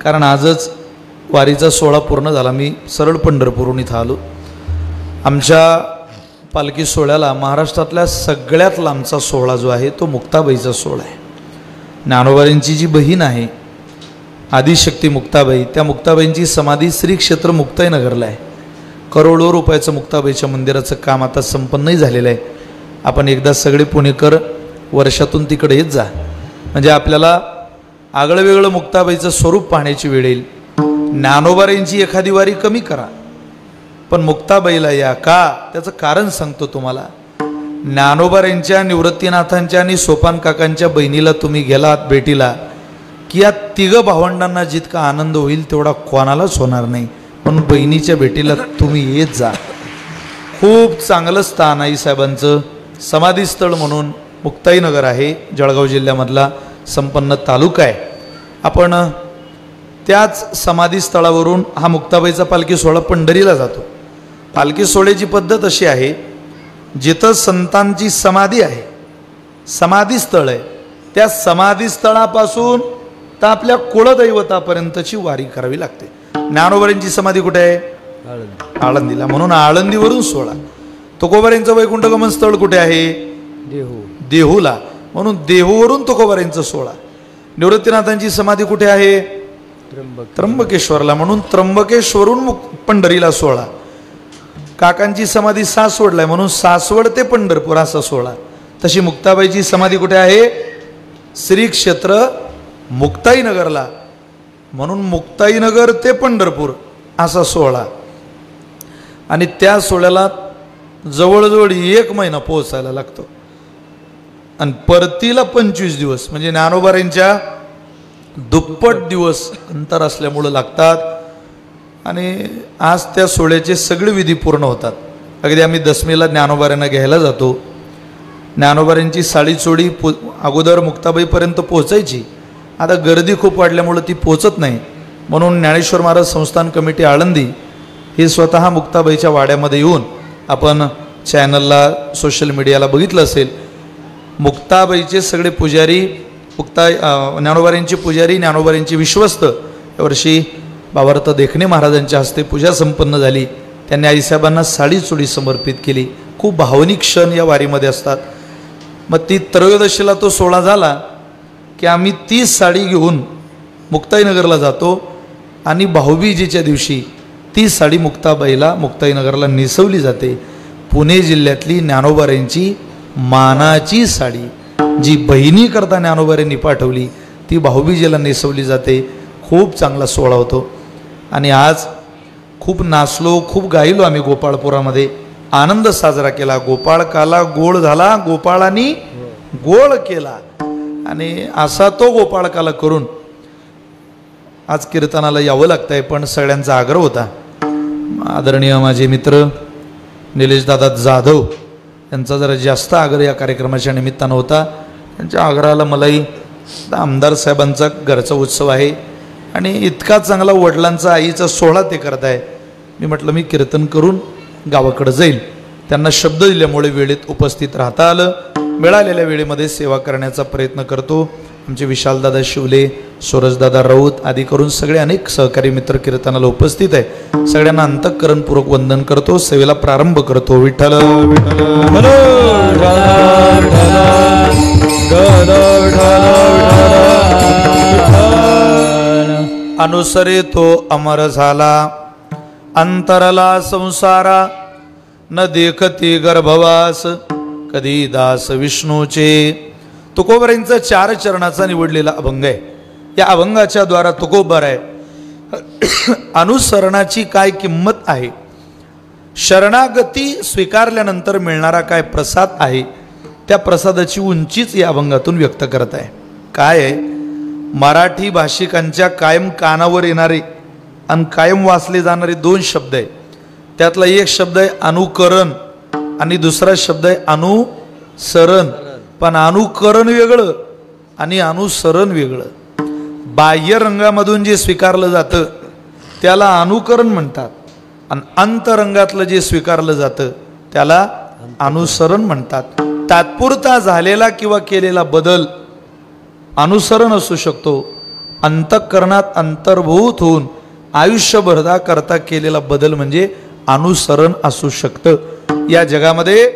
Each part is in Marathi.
कारण आजच वारीचा सोहळा पूर्ण झाला. मी सरळ पंढरपूरहून इथं आलो. आमच्या पालखी सोहळ्याला महाराष्ट्रातल्या सगळ्यात लांबचा सोहळा जो आहे तो मुक्ताबाईचा सोहळा आहे. ज्ञानोबांची जी बहीण आहे आदिशक्ती मुक्ताबाई, त्या मुक्ताबाईंची समाधी श्री क्षेत्र मुक्ताईनगरला आहे. करोडो रुपयाचं मुक्ताबाईच्या मंदिराचं काम आता संपन्नही झालेलं आहे. आपण एकदा सगळे पुणेकर वर्षातून तिकडे येत जा, म्हणजे आपल्याला आगळं वेगळं मुक्ताबाईचं स्वरूप पाहण्याची वेळ येईल. ज्ञानोबांची एखादी वारी कमी करा, पण मुक्ताबाईला या. का? त्याचं कारण सांगतो तुम्हाला. ज्ञानोबांच्या, निवृत्तीनाथांच्या आणि सोपान काकांच्या बहिणीला तुम्ही गेलात भेटीला की या तिघं भावंडांना जितका आनंद होईल तेवढा कोणालाच होणार नाही. म्हणून बहिणीच्या भेटीला तुम्ही येत जा. खूप चांगलं स्थान आई साहेबांचं समाधीस्थळ म्हणून मुक्ताईनगर आहे. जळगाव जिल्ह्यामधला संपन्न तालुका आहे. आपण त्याच समाधीस्थळावरून हा मुक्ताबाईचा पालखी सोहळा पंढरीला जातो. पालखी सोहळ्याची पद्धत अशी आहे, जिथं संतांची समाधी आहे, समाधीस्थळ आहे, त्या समाधीस्थळापासून तर आपल्या कुळदैवतापर्यंतची वारी करावी लागते. ज्ञानोबांची समाधी कुठे आहे? आळंदीला. म्हणून आळंदीवरून सोहळा. तुकोबारांचं वैकुंठगमन स्थळ कुठे आहे? देहूला. म्हणून देहूवरून तुकोबारांचा सोहळा. निवृत्तीनाथांची समाधी कुठे आहे? त्र्यंबकेश्वरला. म्हणून त्र्यंबकेश्वरून पंढरीला सोहळा. काकांची समाधी सासवडला आहे, म्हणून सासवड ते पंढरपूर असा सोहळा. तशी मुक्ताबाईची समाधी कुठे आहे? श्री क्षेत्र मुक्ताईनगरला. म्हणून मुक्ताईनगर ते पंढरपूर असा सोहळा. आणि त्या सोहळ्याला जवळजवळ 1 महिना पोहोचायला लागतो. आणि परतीला 25 दिवस, म्हणजे ज्ञानोबांच्या दुप्पट दिवस अंतर असल्यामुळं लागतात. आणि आज त्या सोहळ्याचे सगळे विधी पूर्ण होतात. अगदी आम्ही दशमीला ज्ञानोबांना घ्यायला जातो. ज्ञानोबांची साडी चोडी अगोदर मुक्ताबाईपर्यंत पोहोचायची. आता गर्दी खूप वाढल्यामुळं ती पोचत नाही. म्हणून ज्ञानेश्वर महाराज संस्थान कमिटी आळंदी हे स्वतः मुक्ताबाईच्या वाड्यामध्ये येऊन, आपण चॅनलला सोशल मीडियाला बघितलं असेल, मुक्ताबाईचे सगळे पुजारी, ज्ञानोबांचे पुजारी, ज्ञानोबांचे विश्वस्त, यावर्षी भावार्थ देखणे महाराजांच्या हस्ते पूजा संपन्न झाली. त्यांनी आईसाहेबांना साडी चोडी समर्पित केली. खूप भावनिक क्षण या वारीमध्ये असतात. मग ती त्रयोदशीला तो सोहळा झाला की आम्ही ती साडी घेऊन मुक्ताईनगरला जातो आणि भाऊबीजेच्या दिवशी ती साडी मुक्ताबाईला मुक्ताईनगरला नेसवली जाते. पुणे जिल्ह्यातली ज्ञानोबांची मानाची साडी जी बहिणीकरता ज्ञानोबांनी पाठवली ती भाऊबीजेला नेसवली जाते. खूप चांगला सोहळा होतो. आणि आज खूप नाचलो, खूप गायलो आम्ही. गोपाळपुरामध्ये आनंद साजरा केला. गोपाळ काला गोळ झाला, गोपाळांनी गोळ केला. आणि असा तो गोपाळ काला करून आज कीर्तनाला यावं लागतंय. पण सगळ्यांचा आग्रह होता. आदरणीय माझे मित्र निलेश दादा जाधव यांचा जरा जास्त आग्रह या कार्यक्रमाच्या निमित्तानं होता. त्यांच्या आग्रहाला मलाही, आमदार साहेबांचा घरचा उत्सव आहे आणि इतका चांगला वडिलांचा आईचा सोहळा ते करत आहे. मी म्हटलं मी कीर्तन करून गावाकडे जाईल. त्यांना शब्द दिल्यामुळे वेळेत उपस्थित राहता आलं. मिळालेल्या वेळेमध्ये सेवा करण्याचा प्रयत्न करतो. आमचे विशालदादा शिवले, सूरजदादा राऊत आदी करून सगळे अनेक सहकारी मित्र कीर्तनाला उपस्थित आहे. सगळ्यांना अंतःकरणपूर्वक वंदन करतो. सेवेला प्रारंभ करतो. विठ्ठल अनुसरे तो अमर झाला, अंतरला संसारा, न देखती गर्भवास, कधी दास विष्णूचे. तुकोबारांचा 4 चरणाचा निवडलेला अभंग आहे. या अभंगाच्या द्वारा तुकोबार आहे अनुसरणाची काय किंमत आहे, शरणागती स्वीकारल्यानंतर मिळणारा काय प्रसाद आहे, त्या प्रसादाची उंचीच या अभंगातून व्यक्त करत आहे. काय आहे? मराठी भाषिकांच्या कायम कानावर येणारे आणि कायम वाचले जाणारे 2 शब्द आहे. त्यातला एक शब्द आहे अनुकरण आणि दुसरा शब्द आहे अनुसरण. पण अनुकरण वेगळं आणि अनुसरण वेगळं. बाह्य रंगामधून जे स्वीकारलं जातं त्याला अनुकरण म्हणतात आणि अंतरंगातलं जे स्वीकारलं जातं त्याला अनुसरण म्हणतात. तात्पुरता झालेला किंवा केलेला बदल अनुसरण असू शकतो, अंतःकरणात अंतर्भूत होऊन आयुष्यभरदा करता केलेला बदल म्हणजे अनुसरण असू शकतं। या जगामध्ये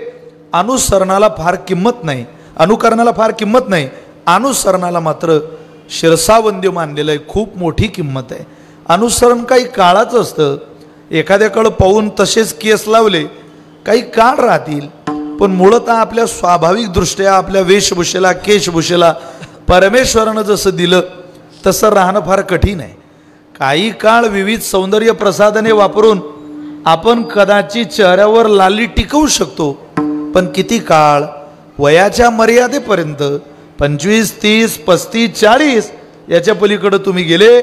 अनुसरणाला फार किंमत नाही, अनुकरणाला फार किंमत नाही, अनुसरणाला मात्र शिरसावंद्य मानलेलं आहे, खूप मोठी किंमत आहे। अनुसरण काही काळाचं असतं, एखाद्याकडं पाहून तसेच केस लावले काही काळ राहतील, पण मूळतः आपल्या स्वाभाविकदृष्ट्या आपल्या वेशभूषेला केशभूषेला परमेश्वरानं जसं दिलं तसं राहणं फार कठीण आहे। काही काळ विविध सौंदर्य प्रसाधने वापरून आपण कदाचित चेहऱ्यावर लाली टिकवू शकतो, पण किती काळ? वयाच्या मर्यादेपर्यंत 25, 30, 35, 40 याच्या पलीकडे तुम्ही गेले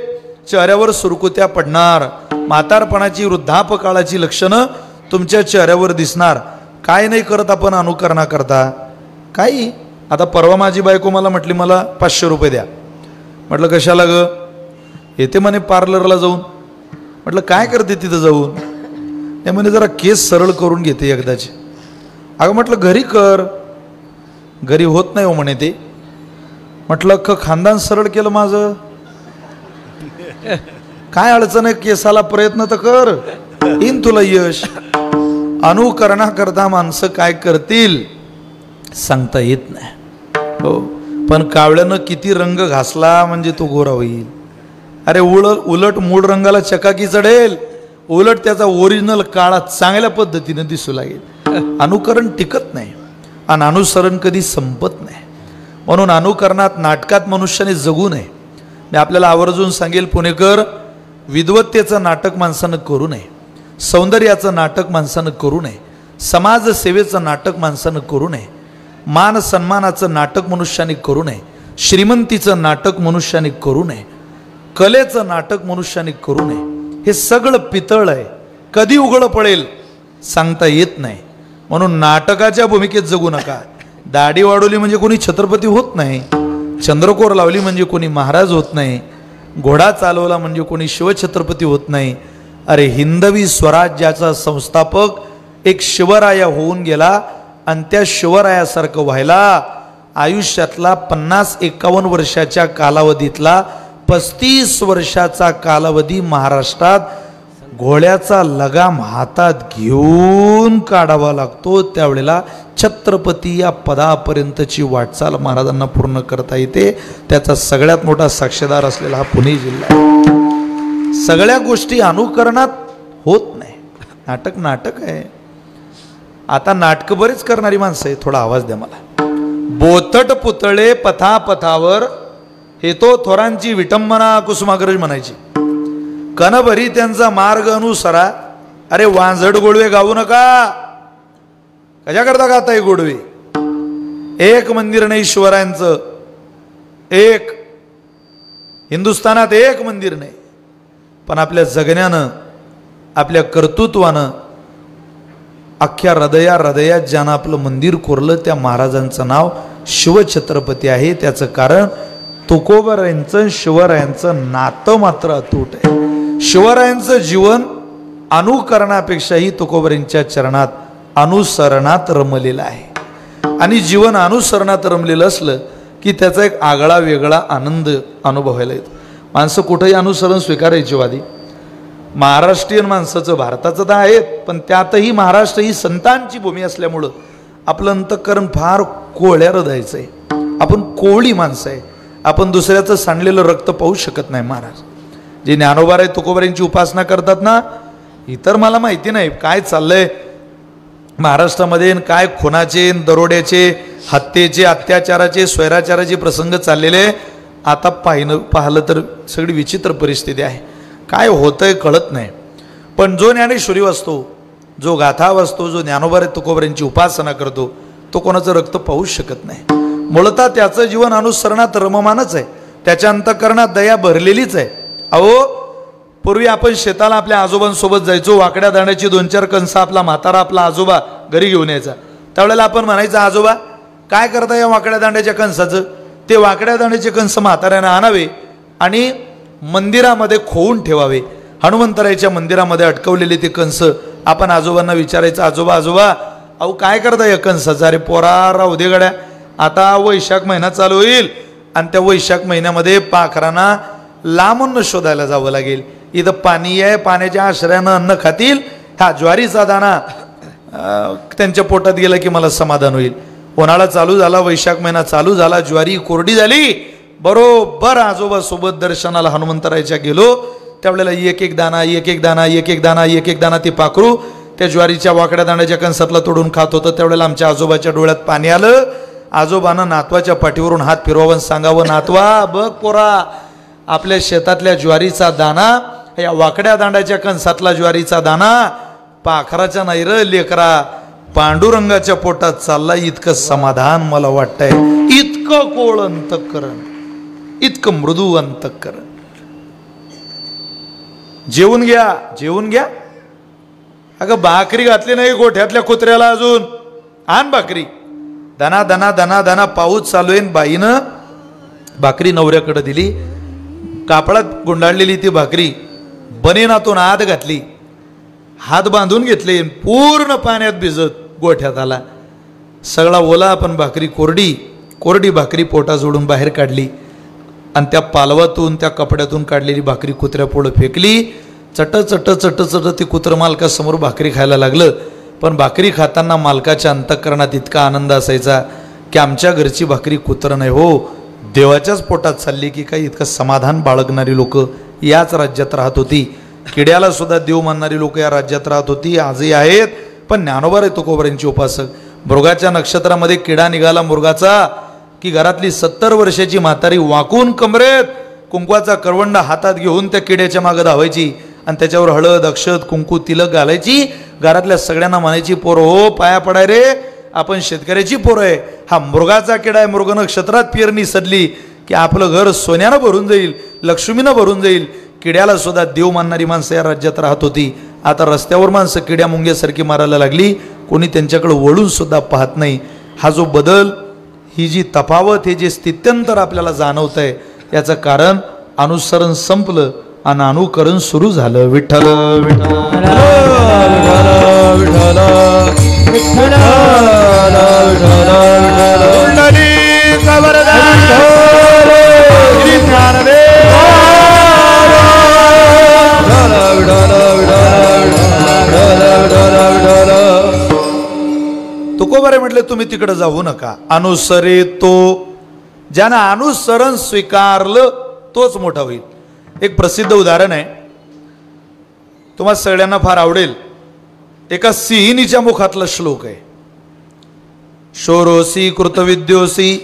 चेहऱ्यावर सुरकुत्या पडणार, म्हातारपणाची वृद्धापकाळाची लक्षणं तुमच्या चेहऱ्यावर दिसणार। काय नाही करत आपण अनुकरणा करता काही। आता परवा माझी बायको मला म्हटली मला 500 रुपये द्या। म्हटलं कशाला ग? येते म्हणे पार्लरला जाऊन। म्हटलं काय करते तिथं जाऊन? ते म्हणे जरा केस सरळ करून घेते एकदाची। अगं म्हटलं घरी कर, घरी होत नाही हो म्हणे ते। म्हटलं खानदान सरळ केलं माझं, काय अडचण आहे? केसाला प्रयत्न तर कर, येईन तुला यश। अनुकरणा करता माणसं काय करतील सांगता येत नाही हो, पण कावळ्यानं किती रंग घासला म्हणजे तो गोरा होईल? अरे उलट मूळ रंगाला चकाकी चढेल, उलट त्याचा ओरिजिनल काळा चांगल्या पद्धतीने दिसू लागेल। अनुकरण टिकत नाही आणि अनुसरण कधी संपत नाही, म्हणून अनुकरणात नाटकात मनुष्याने जगू नये। मी आपल्याला आवर्जून सांगेल पुणेकर, विद्वत्तेचं नाटक माणसानं करू नये, सौंदर्याचं नाटक माणसानं करू नये, समाजसेवेचं नाटक माणसानं करू नये, मान सन्मानाचं नाटक मनुष्याने करू नये, श्रीमंतीचं नाटक मनुष्याने करू नये, कलेचं नाटक मनुष्याने करू नये। हे सगळं पितळ आहे, कधी उघड पडेल सांगता येत नाही, म्हणून नाटकाच्या भूमिकेत जगू नका। दाढी वाढवली म्हणजे कोणी छत्रपती होत नाही, चंद्रकोर लावली म्हणजे कोणी महाराज होत नाही, घोडा चालवला म्हणजे कोणी शिवछत्रपती होत नाही। अरे हिंदवी स्वराज्याचा संस्थापक एक शिवराया होऊन गेला आणि त्या शिवरायासारखं व्हायला आयुष्यातला 50-51 वर्षाच्या कालावधीतला 35 वर्षाचा कालावधी महाराष्ट्रात घोड्याचा लगाम हातात घेऊन काढावा लागतो। त्यावेळेला छत्रपती या पदापर्यंतची वाटचाल महाराजांना पूर्ण करता येते। त्याचा सगळ्यात मोठा साक्षीदार असलेला हा पुणे जिल्हा आहे। सगळ्या गोष्टी अनुकरणात होत नाही, नाटक नाटक आहे। आता नाटक बरेच करणारी माणसं आहे, थोडा आवाज द्या मला। बोथट पुतळे पथापथावर हे तो थोरांची विटंबना कुसुमाग्रज म्हणायची, कणभरी त्यांचा मार्ग अनुसरा। अरे वांझड गोडवे गाऊ नका, कशा करता गाताय गोडवे? एक मंदिर नाही शिवरायांचं, एक हिंदुस्थानात एक मंदिर नाही, पण आपल्या जगण्यानं आपल्या कर्तृत्वानं अख्ख्या हृदयात ज्यानं आपलं मंदिर कोरलं त्या महाराजांचं नाव शिवछत्रपती आहे। त्याचं कारण तुकोबरायांचं शिवरायांचं नातं मात्र अतूट आहे। शिवरायांचं जीवन अनुकरणापेक्षाही तुकोबरांच्या चरणात अनुसरणात रमलेलं आहे, आणि जीवन अनुसरणात रमलेलं असलं की त्याचा एक आगळा वेगळा आनंद अनुभवायला येतो। माणसं कुठेही अनुसरण स्वीकारायची वादी, महाराष्ट्रीयन माणसाचं भारताचं तर आहेत, पण त्यातही महाराष्ट्र ही संतांची भूमी असल्यामुळं आपलं अंतःकरण फार कोळ्या हृदयाचं आहे। आपण कोवळी माणसं आहे, आपण दुसऱ्याचं सांडलेलं रक्त पाहू शकत नाही। महाराज जे ज्ञानोबा तुकोबारांची उपासना करतात ना, इतर मला माहिती नाही काय चाललंय महाराष्ट्रामध्ये, काय खुनाचे दरोड्याचे हत्येचे अत्याचाराचे स्वैराचाराचे प्रसंग चाललेले। आता पाहिलं तर सगळी विचित्र परिस्थिती आहे, काय होतंय कळत नाही। पण जो ज्ञानेश्वरी वाचतो, जो गाथा वाचतो, जो ज्ञानोबा तुकोबारांची उपासना करतो, तो कोणाचं रक्त पाहू शकत नाही। मूळतः त्याचं जीवन अनुसरणात रममानच आहे, त्याच्या अंतःकरणात दया भरलेलीच आहे। अहो पूर्वी आपण शेताला आपल्या आजोबांसोबत जायचो, वाकड्या दाण्याची 2-4 कणसं आपला म्हातारा आपला आजोबा घरी घेऊन यायचा। त्यावेळेला आपण म्हणायचं, आजोबा काय करता या वाकड्या दाण्याच्या कणसाचं? ते वाकड्या दाण्याचे कंस म्हाताऱ्याने आणावे आणि मंदिरामध्ये खोवून ठेवावे। हनुमंतरायाच्या मंदिरामध्ये अटकवलेले ते कंस आपण आजोबांना विचारायचं, आजोबा अहो काय करता या कंसाचं? अरे पोरा राहू दे गड्या, आता वैशाख महिना चालू होईल आणि त्या वैशाख महिन्यामध्ये पाखरांना लांबून शोधायला जावं लागेल. इथं पाणी आहे, पाण्याच्या आश्रयानं अन्न खातील, हा ज्वारीचा दाना त्यांच्या पोटात गेला की मला समाधान होईल. उन्हाळा चालू झाला, वैशाख महिना चालू झाला, ज्वारी कोरडी झाली. बरोबर आजोबा सोबत दर्शनाला हनुमंतरायच्या गेलो, त्यावेळेला एक एक दाना एक एक दाना एक एक दाना एक एक दाना ती पाखरू त्या ज्वारीच्या वाकड्या दाण्याच्या कणसातला तोडून खात होतं. त्यावेळेला आमच्या आजोबाच्या डोळ्यात पाणी आलं. आजोबानं नातवाच्या पाठीवरून हात फिरवावं, सांगावं, नातवा बघ पोरा, आपल्या शेतातल्या ज्वारीचा दाना या वाकड्या दांड्याच्या कणसातला ज्वारीचा दाना पाखराच्या नाही र लेकरा, पांडुरंगाच्या पोटात चालला. इतकं समाधान मला वाटतंय, इतकं कोळ अंतःकरण, इतकं मृदू अंतःकरण. जेवून घ्या, जेवून घ्या. अगं भाकरी घातली नाही गोठ्यातल्या कुत्र्याला अजून, आण भाकरी. दना दना दना दना पाऊस चालू आहे. बाईनं भाकरी नवऱ्याकडे दिली, कापडात गुंडाळलेली ती भाकरी बनेनातून आत घातली, हात बांधून घेतले, पूर्ण पाण्यात भिजत गोठ्यात आला. सगळा ओला, पण भाकरी कोरडी. कोरडी भाकरी पोटा जोडून बाहेर काढली आणि त्या पालवातून त्या कपड्यातून काढलेली भाकरी कुत्र्या पुढं फेकली. चट चट चट चट ते कुत्र मालकासमोर भाकरी खायला लागलं. पण भाकरी खाताना मालकाच्या अंतःकरणात इतका आनंद असायचा की आमच्या घरची भाकरी कुत्र नाही हो, देवाच्याच पोटात चालली की काही. इतकं समाधान बाळगणारी लोक याच राज्यात राहत होती. किड्याला सुद्धा देव मानणारी लोक या राज्यात राहत होती, आजही आहेत. पण ज्ञानोबा तुकोबारांची उपासक. मृगाच्या नक्षत्रामध्ये किडा निघाला मृगाचा की घरातली 70 वर्षाची म्हातारी वाकून कमरेत कुंकवाचा करवंड हातात घेऊन त्या किड्याच्या मागे धावायची आणि त्याच्यावर हळद अक्षत कुंकू तिलक घालायची. घरातल्या सगळ्यांना म्हणायची, पोरं हो पाया पडाय रे, आपण शेतकऱ्याची पोरं आहे. हा मृगाचा किडा आहे, मृग नक्षत्रात पेरणी सदली की आपलं घर सोन्यानं भरून जाईल, लक्ष्मीनं भरून जाईल. किड्याला सुद्धा देव मानणारी माणसं या राज्यात राहत होती. आता रस्त्यावर माणसं किड्या मुंग्यासारखी मारायला लागली, कोणी त्यांच्याकडे वळून सुद्धा पाहत नाही. हा जो बदल, ही जी तफावत, हे जे स्थित्यंतर आपल्याला जाणवत आहे, याचं कारण अनुसरण संपलं आणि अनुकरण सुरू झालं. विठ्ठल विठ्ठल विठ्ठल तुकोबारे म्हटले तुम्ही तिकडे जाऊ नका. अनुसरे तो, ज्यानं अनुसरण स्वीकारलं तोच मोठा होईल. एक प्रसिद्ध उदाहरण आहे, तुम्हा सगळ्यांना फार आवडेल. एका सिंहिणीच्या मुखातला श्लोक आहे. शोरोसी कृतविद्योसी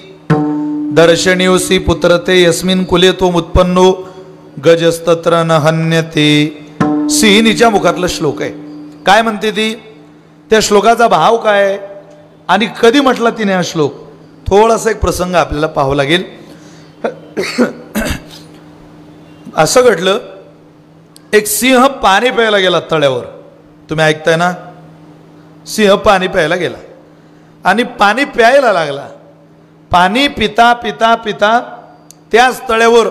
दर्शनीयोसी पुत्रते यस्मिन कुले तो उत्पन्नो गजस्तत्र न हन्यते. सिंहिणीच्या मुखातला श्लोक आहे. काय म्हणते ती, त्या श्लोकाचा भाव काय आणि कधी म्हटला तिने हा श्लोक, थोडासा एक प्रसंग आपल्याला पाहावा लागेल. असं घडलं, एक सिंह पाणी प्यायला गेला तळ्यावर. तुम्ही ऐकताय ना, सिंह पाणी प्यायला गेला आणि पाणी प्यायला लागला. पाणी पिता पिता पिता त्याच तळ्यावर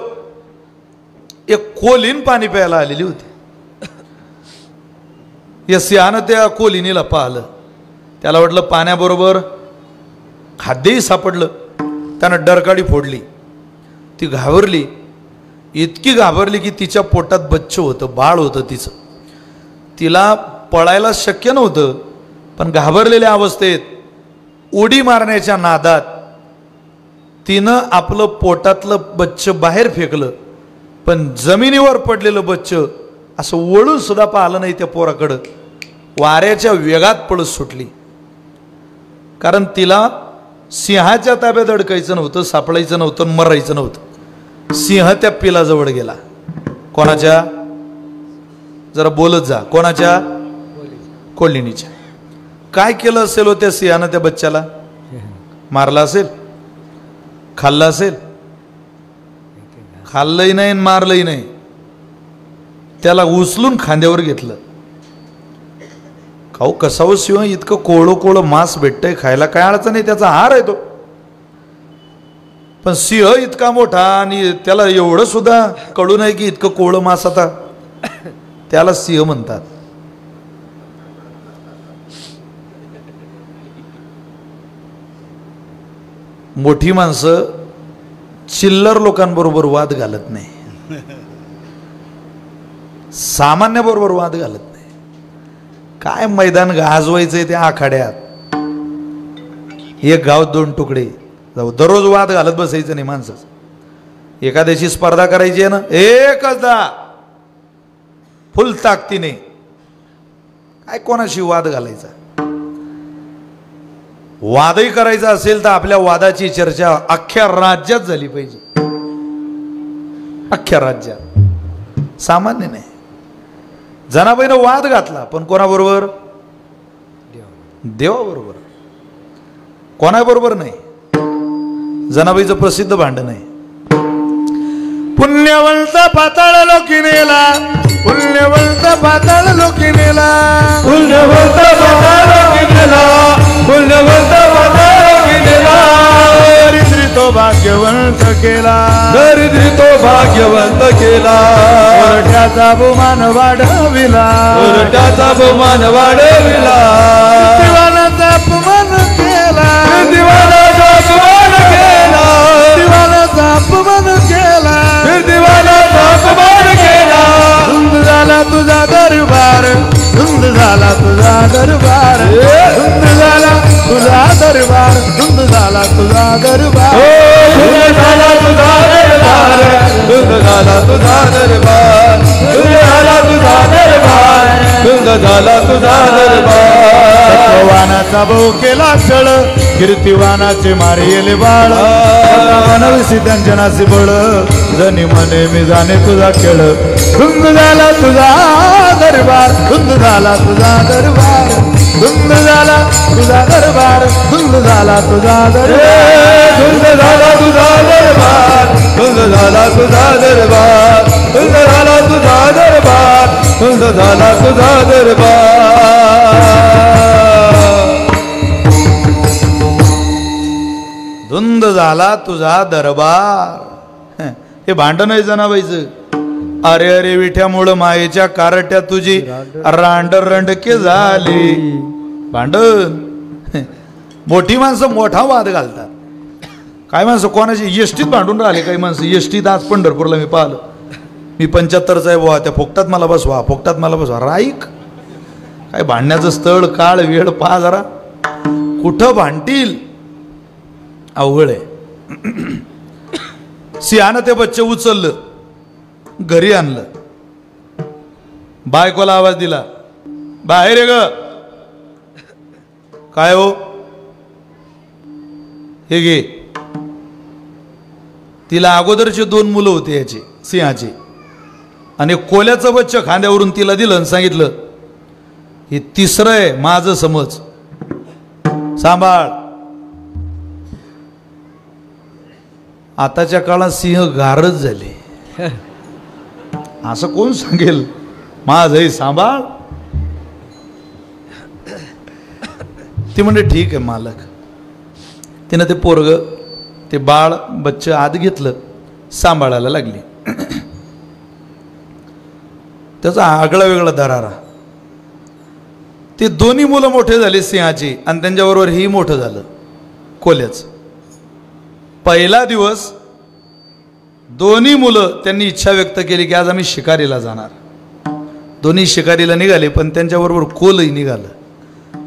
एक कोलीन पाणी प्यायला आलेली होती. या सिंहानं त्या कोलिनीला पाहिलं. त्याला वाटलं पाण्याबरोबर खाद्यही सापडलं. त्यानं डरकाळी फोडली. ती घाबरली, इतकी घाबरली की तिच्या पोटात बच्च होतं, बाळ होतं तिचं. तिला पळायला शक्य नव्हतं, पण घाबरलेल्या अवस्थेत उडी मारण्याच्या नादात तिनं आपलं पोटातलं बच्च बाहेर फेकलं. पण जमिनीवर पडलेलं बच्च असं वळून सुद्धा पाहिलं नाही त्या पोराकडं. वाऱ्याच्या वेगात पळत सुटली. कारण तिला सिंहाच्या ताब्यात अडकायचं नव्हतं, सापडायचं नव्हतं, मरायचं नव्हतं. सिंह त्या पिलाजवळ गेला. कोणाच्या, जरा बोलत जा, कोणाच्या, कोल्हिणीच्या. काय केलं असेल हो त्या सिंहानं त्या बच्च्याला? मारला असेल, खाल्ला असेल. खाल्लंही नाही मारलंही नाही, त्याला उचलून खांद्यावर घेतलं. खाऊ कसावं सिंह, इतकं कोळं कोळं मांस भेटतंय खायला, काय अडचण नाही, त्याचा आहार आहे तो. पण सिंह इतका मोठा आणि त्याला एवढं सुद्धा कळू नये की इतकं कोळं मांस, आता त्याला सिंह म्हणतात. मोठी माणसं चिल्लर लोकांबरोबर वाद घालत नाही. सामान्य बरोबर वाद घालत नाही. काय मैदान गाजवायचंय त्या आखाड्यात, एक गाव दोन तुकडे, दररोज वाद घालत बसायचं नाही माणसाचं. एखाद्याची स्पर्धा करायची आहे ना, एकचदा फुल ताकदीने, काय कोणाशी वाद घालायचा. वादही करायचा असेल तर आपल्या वादाची चर्चा अख्ख्या राज्यात झाली पाहिजे, अख्ख्या राज्यात, सामान्य नाही. जनाबाईनं वाद घातला, पण कोणाबरोबर? देवाबरोबर, कोणाबरोबर नाही. जनाबाईचं प्रसिद्ध भांडण आहे, पुण्यवंत पाताळ लोकी नेला, पुण्यवंत पाताळ लोकी नेला, पुण्यवंत पाताळ लोकी नेला, पुण्यवंत पाताळ लोकी नेला. दरिद्री तो भाग्यवंत केला, दरिद्री तो भाग्यवंत केला. उलट्याचा बहुमान वाढविला, उलट्याचा बहुमान वाढविला. दिवानाचा अपमान केला, दिवानाचा अपमान केला, दिवानाचा अपमान केला, दिवानाचा अपमान केला. धुंद झाला तुझा दरबार, धुंद झाला तुझा दरबार, धुंद झाला तुझा दरबार, धुंद झाला तुझा दरबार, धुंद झाला तुझा दरबार, धुंद झाला तुझा दरबार, धुंद झाला तुझा दरबार, धुंद झाला तुझा दरबार. वानाचा भाऊ केला छळ, कीर्तिवानाचे मारिले बाळ, मनविसी त्यांच्या नासी बळ, जनी म्हणे मी जाणे तुझा खेळ. धुंद झाला तुझा दरबार, धुंद झाला तुझा दरबार, धुंद झाला तुझा दरबार, धुंद झाला तुझा दरबार, धुंद झाला तुझा दरबार, धुंद झाला तुझा दरबार, धुंद झाला तुझा दरबार, धुंद झाला तुझा दरबार. धुंद झाला तुझा दरबार. हे भांडण आहे जनाबाईचं. अरे अरे विठ्यामुळं मायेच्या कारट्या तुझी रांडरंडके झाली. भांडण. मोठी माणसं मोठा वाद घालतात. काय माणसं कोणाची एसटीत भांडून राहिले. काही माणसं एसटीत आज पंढरपूरला मी पाहिलं. मी 75चा आहे बुवा, त्या फोकटात मला बसवा, फोकटात मला बसवा. राईक काय भांडण्याचं स्थळ काळ वेळ पहा जरा. कुठं भांडतील. अवघड आहे. सिंहानं ते बच्चे उचललं, घरी आणलं, बायकोला आवाज दिला, बाहेर ये ग. काय हो, हे घे. तिला अगोदरचे 2 मुलं होते याची, सिंहाची, आणि कोल्याचं बच्च खांद्यावरून तिला दिलं आणि सांगितलं हे 3रं आहे माझं, समज, सांभाळ. आताच्या काळात सिंह गारच झाले. असं कोण सांगेल माझं सांभाळ. ती म्हणजे ठीक आहे मालक. तिनं ते पोरग, ते बाळ बच्च आत घेतलं, सांभाळायला लागली. त्याचा आगळा वेगळा दरारा. ते दोन्ही मुलं मोठे झाले सिंहाची, आणि त्यांच्याबरोबर ही मोठं झालं कोल्याचं. पहिला दिवस दोन्ही मुलं त्यांनी इच्छा व्यक्त केली की आज आम्ही शिकारीला जाणार. दोन्ही शिकारीला निघाले, पण त्यांच्याबरोबर कोलही निघालं.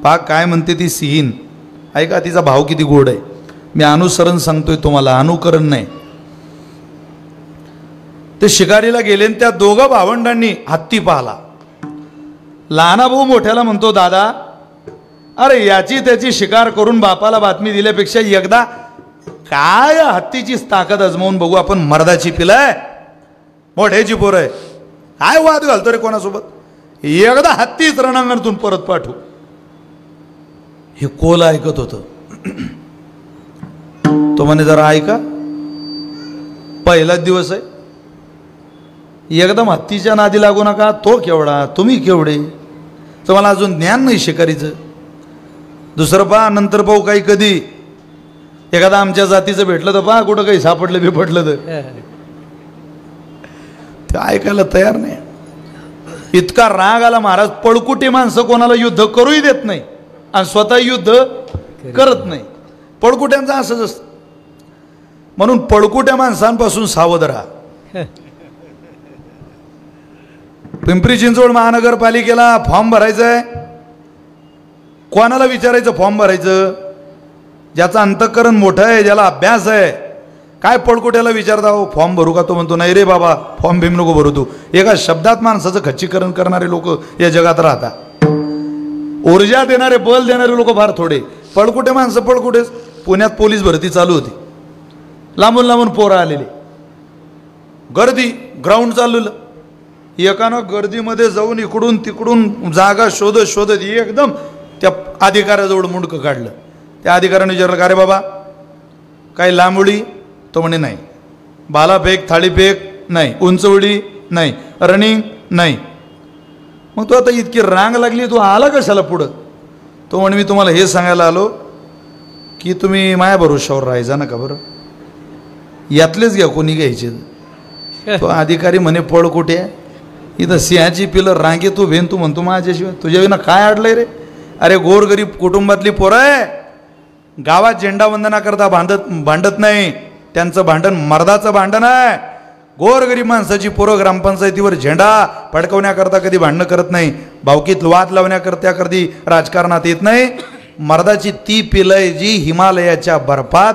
पहा काय म्हणते ती सिहीन. ऐका तिचा भाव किती गोड आहे. मी अनुसरण सांगतोय तुम्हाला, अनुकरण नाही. ते शिकारीला गेले आणि त्या दोघं भावंडांनी हत्ती पाहला. लहाना भाऊ मोठ्याला म्हणतो, दादा अरे याची त्याची शिकार करून बापाला बातमी दिल्यापेक्षा एकदा काय हत्तीचीच ताकद अजमावून बघू आपण. मर्दाची पिलाय, मोठ्याची पोर आहे, काय वाद घालतो रे कोणासोबत. एकदा हत्तीच रणांगणातून परत पाठवू. हे कोल ऐकत होतं. तो म्हणे जरा ऐका, पहिलाच दिवस आहे, एकदम हत्तीच्या नादी लागू नका. तो केवढा, तुम्ही केवढे, तुम्हाला अजून ज्ञान नाही शिकारीचं. दुसरं पहा, नंतर पाहू. काही कधी एखादा आमच्या जातीचं भेटलं तर पहा, कुठं काही सापडलं बिपडलं तर. ते ऐकायला तयार नाही. इतका राग आला महाराज. पळकुटी माणसं कोणाला युद्ध करूही देत नाही आणि स्वतः युद्ध करत नाही. पळकुट्यांचं असंच असतं. म्हणून पळकुट्या माणसांपासून सावध राहा. पिंपरी चिंचवड महानगरपालिकेला फॉर्म भरायचा आहे, कोणाला विचारायचं फॉर्म भरायचं? ज्याचं अंतःकरण मोठं आहे, ज्याला अभ्यास आहे. काय पळकुट्याला विचारता हो फॉर्म भरू का? तो म्हणतो नाही रे बाबा फॉर्म भीम नको भरू तू. एका शब्दात माणसाचं खच्चीकरण करणारे लोक या जगात राहतात. ऊर्जा देणारे बल देणारे लोक फार थोडे. पळकुटे माणसं पळकुटेच. पुण्यात पोलीस भरती चालू होती, लांबून लांबून पोरं आलेले, गर्दी, ग्राउंड चाललेलं. एकानं गर्दीमध्ये जाऊन इकडून तिकडून जागा शोधत शोधत एकदम त्या अधिकाऱ्याजवळ मुंडकं काढलं. त्या अधिकाऱ्याने विचारलं का रे बाबा काही लांब उडी? तो म्हणे नाही. भालाफेक, थाळीफेक नाही, उंच उडी नाही, रनिंग नाही. मग तो आता इतकी रांग लागली, तो आला कशाला पुढं? तो म्हणे मी तुम्हाला हे सांगायला आलो की तुम्ही माया भरोशावर राहायचा नका बरं, यातलेच घ्या कोणी घ्यायचे. तो अधिकारी म्हणे पळ कुठे आहे? इथं सिंहाची पिलं रांगे तू भेन, तू म्हणतो माझ्याशिवाय तुझ्या विना काय अडलंय रे? अरे गोरगरीब कुटुंबातली पोरं आहे, गावात झेंडा वंदना करता भांडत नाही. त्यांचं भांडण मर्दाचं भांडण आहे. गोरगरीब माणसाची पोरं ग्रामपंचायतीवर झेंडा फडकवण्याकरता कधी भांडणं करत नाही, भावकीत वाद लावण्याकरता कधी राजकारणात येत नाही. मर्दाची ती पिलय जी हिमालयाच्या बर्फात,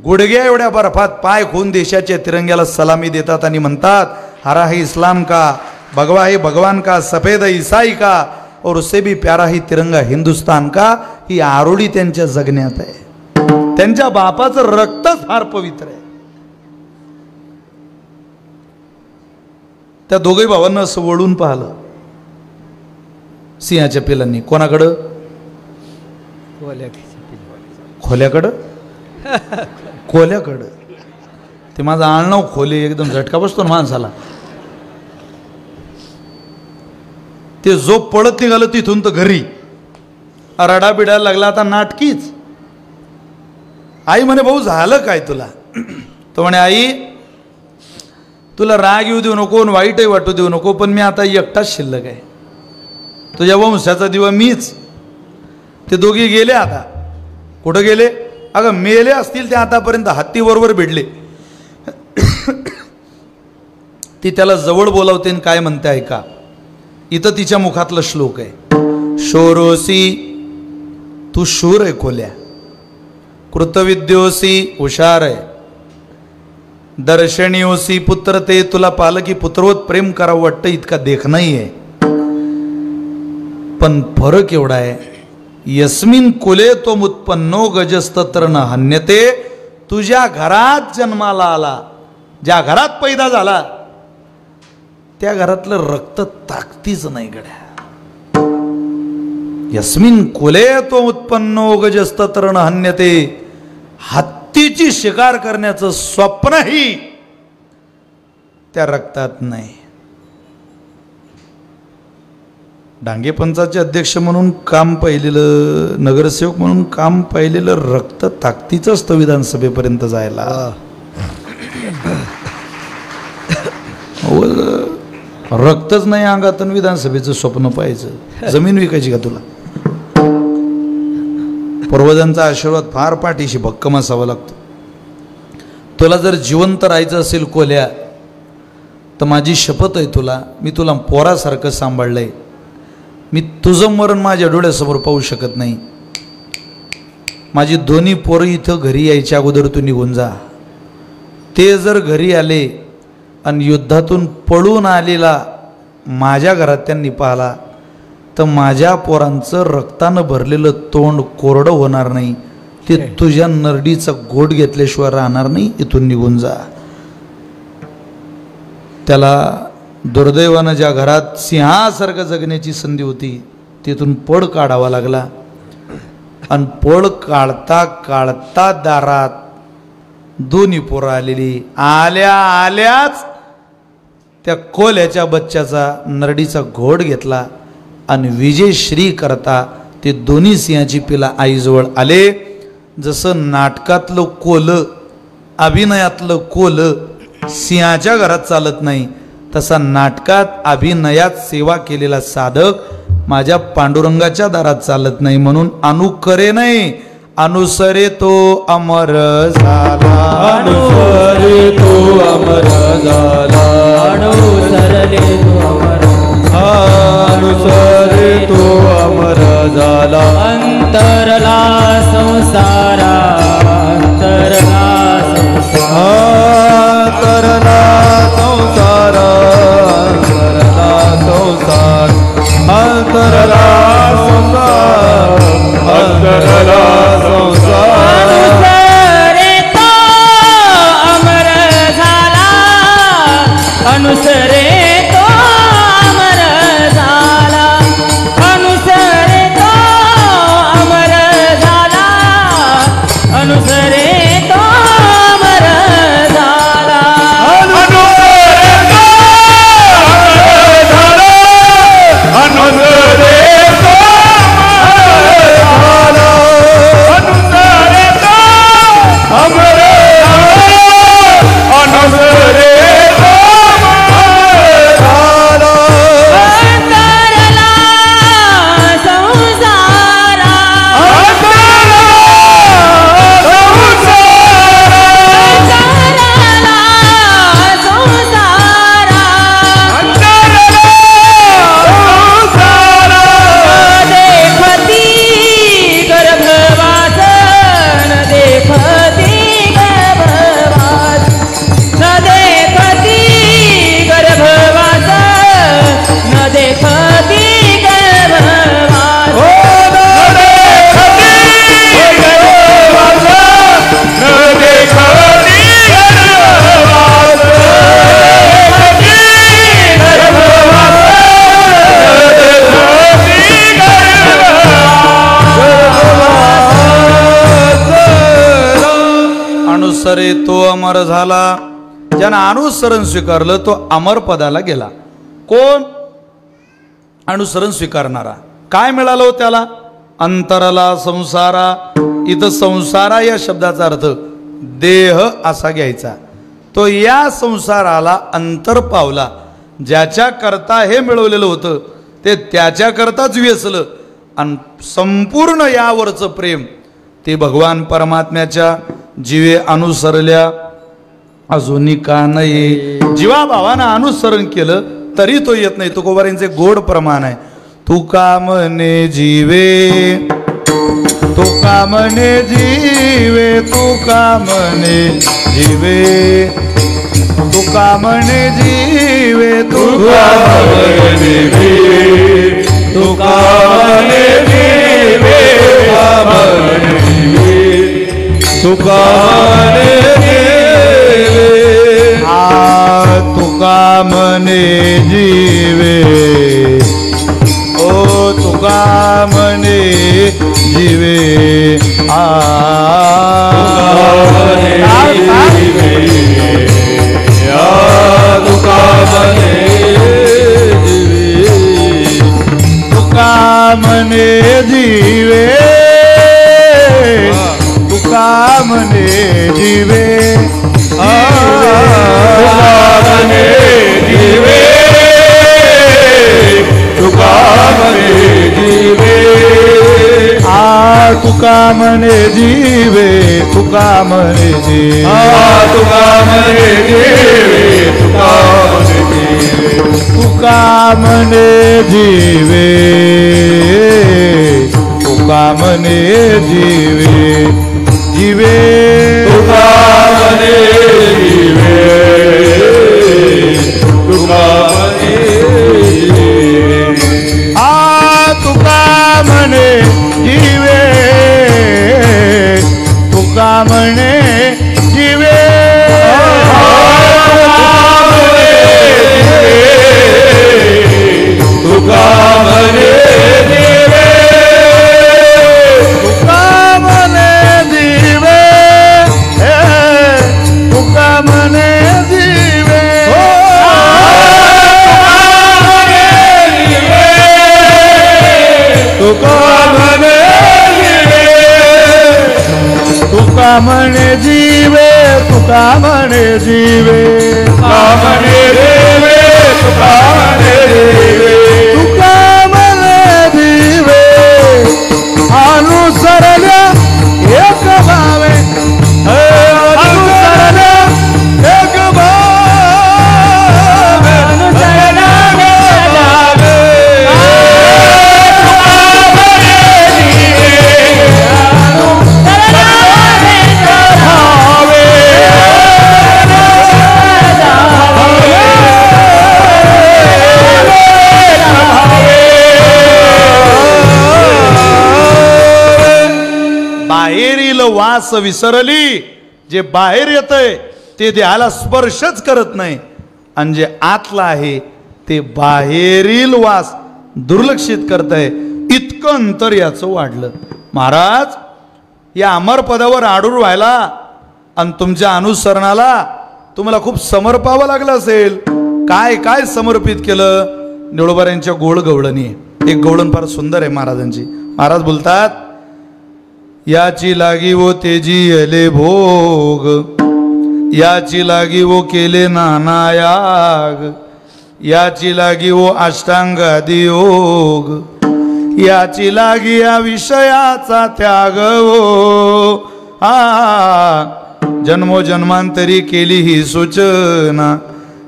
गुडघ्या एवढ्या बर्फात पाय खून देशाच्या तिरंग्याला सलामी देतात आणि म्हणतात हरा है इस्लाम का, भगवा है भगवान का, सफेद है ईसाई का और उससे भी प्यारा ही तिरंगा हिंदुस्तान का. ही आरोळी त्यांच्या जगण्यात आहे. त्यांच्या बापाचं रक्तच फार पवित्र आहे. त्या दोघे भावांना असं वळून पाहिलं सिंहाच्या पिलांनी. कोणाकडं? खोल्याकडं. खोल्याकडं. ते माझं आडनाव खोले, एकदम झटका बसतो ना माणसाला. ते जो पळत निघालं तिथून तर घरी रडा बिडायला लागला. आता नाटकीच. आई म्हणे भाऊ झालं काय तुला? तो म्हणे आई तुला राग येऊ देऊ नको, वाईटही वाटू देऊ नको, पण मी आता एकटाच शिल्लक आहे. तुझ्या वंशाचा दिवा मीच. ते दोघे गेले. आता कुठं गेले? अगं मेले असतील ते आतापर्यंत हत्तीबरोबर भिडले. ती त्याला जवळ बोलावते आणि काय म्हणते ऐका. इथं तिच्या मुखातला श्लोक आहे. शोरोसी तू शूर आहे खोल्या, कृतविद्योसी हुशार आहे, दर्शनीयोसी पुत्र ते तुला पालकी पुत्रवत प्रेम करावं वाटतं इतका देखणंही आहे. पण फरक एवढा आहे, यस्मिन कुले तो उत्पन्नो गजस्तत्र न हन्यते. तुझ्या घरात जन्माला आला, ज्या घरात पैदा झाला त्या घरातलं रक्त ताकतीच नाही गड्या. यस्मिन कुले तो उत्पन्नो गजस्तत्र न हन्यते. हत्तीची शिकार करण्याचं स्वप्नही त्या रक्तात नाही. डांगे पंचाचे अध्यक्ष म्हणून काम पाहिलेलं, नगरसेवक म्हणून काम पाहिलेलं रक्त ताकदीचं असतं विधानसभेपर्यंत जायला. रक्तच नाही अंगात आणि विधानसभेचं स्वप्न पाहायचं. जमीन विकायची का तुला? पूर्वजांचा आशीर्वाद फार पाठीशी भक्कम असावा लागतो. तुला जर जिवंत राहायचं असेल कोल्या तर माझी शपथ आहे तुला, मी तुला पोरासारखं सांभाळलंय. मी तुझं मरण माझ्या डोळ्यासमोर पाहू शकत नाही. माझी दोन्ही पोरं इथं घरी यायच्या अगोदर तू निघून जा. ते जर घरी आले आणि युद्धातून पळून आलेला माझ्या घरात त्यांनी पाहिला तर माझ्या पोरांचं रक्तानं भरलेलं तोंड कोरडं होणार नाही. ते तुझ्या नरडीचा घोट घेतल्याशिवाय राहणार नाही. इथून निघून जा. त्याला दुर्दैवानं ज्या घरात सिंहासारखं जगण्याची संधी होती तिथून पळ काढावा लागला. आणि पळ काढता काढता दारात दोन्ही पोरं आलेली. आल्याच त्या कोल्याच्या बच्च्याचा नरडीचा घोट घेतला आणि विजयश्री करता ते दोन्ही सिंहाची पिला आईजवळ आले. जसं नाटकातलं कोलं, अभिनयातलं कोलं सिंहाच्या घरात चालत नाही, तसा नाटकात अभिनयात सेवा केलेला साधक माझ्या पांडुरंगाच्या दारात चालत नाही. म्हणून अनुकरे नाही, अनुसरे तो अमर झाला. अनुसरे तो अमर झाला. अनुसरले तो अमर अनुसरे तो अमर झाला अंतरला संसारा अंतरला अंतरला संसार अंतरला संसार अंतरला संसार अनुसरे तो अमर झाला अनुसरे तो अमर झाला अनुसरे तो अमर झाला अनुसरे तो अमर झाला अनुसरे तो अमर झाला. ज्यानं अनुसरण स्वीकारलं तो अमर पदाला गेला. कोण? अनुसरण स्वीकारणारा. काय मिळालं त्याला? अंतरला संसारा. इथं संसारा या शब्दाचा अर्थ देह असा घ्यायचा. तो या संसाराला अंतर पावला. ज्याच्या करता हे मिळवलेलं होतं ते त्याच्या करताच व्यसलं आणि संपूर्ण यावरचं प्रेम ते भगवान परमात्म्याच्या जीवे अनुसरल्या अजूनही का नाही. जीवा भावानं अनुसरण केलं तरी तो येत नाही. तुकोबारांचे गोड प्रमाण आहे. तू का म्हणे जीवे तू का म्हणे जीवे तू का म्हणे जीवे तू का म्हणे जीवे तू का म्हणे जीवे तू का म्हणे जीवे तू का म्हणे जीवे तू का म्हणे जीवे ओ तू का म्हणे जीवे म्हणे जीवे तुका म्हणे जीवे म्हणे जीवे तुका म्हणे जीवे तुका म्हणे जीवे तुका म्हणे जीवे तुका म्हणे जीवे तुका म्हणे जीवे तुका म्हणे जीवे जीवे तुका म्हणे जीवे तुका म्हणे तुका म्हणे जीवे तुका म्हणे जीवे तुका म्हणे जीवे तुका म्हणे जीवे तुका म्हणे जीवे तुका म्हणे जीवे तुका म्हणे जीवे तुका म्हणे जीवे तुका म्हणे जीवे तुका म्हणे जीवे तुका म्हणे जीवे अनुसरल्या एक भावे अनुसरल्या एक भावे वास विसरली. जे बाहेर येतंय ते देहाला स्पर्शच करत नाही आणि जे आतला आहे ते बाहेरील वास दुर्लक्षित करतंय. इतकं अंतर याचं वाढलं. महाराज या अमर पदावर आडूर व्हायला आणि तुमच्या अनुसरणाला तुम्हाला खूप समर्पावं लागलं असेल. काय काय समर्पित केलं. निळोबाऱ्यांच्या गोळ गवळणी. एक गवळण फार सुंदर आहे महाराजांची. महाराज बोलतात, याची लागी वो तेजी येले भोग, याची लागी वो केले नाना याग, याची लागी वो अष्टांग आदी योग, याची लागी या विषयाचा त्याग हो. जन्मोजन्मांतरी केली ही सूचना,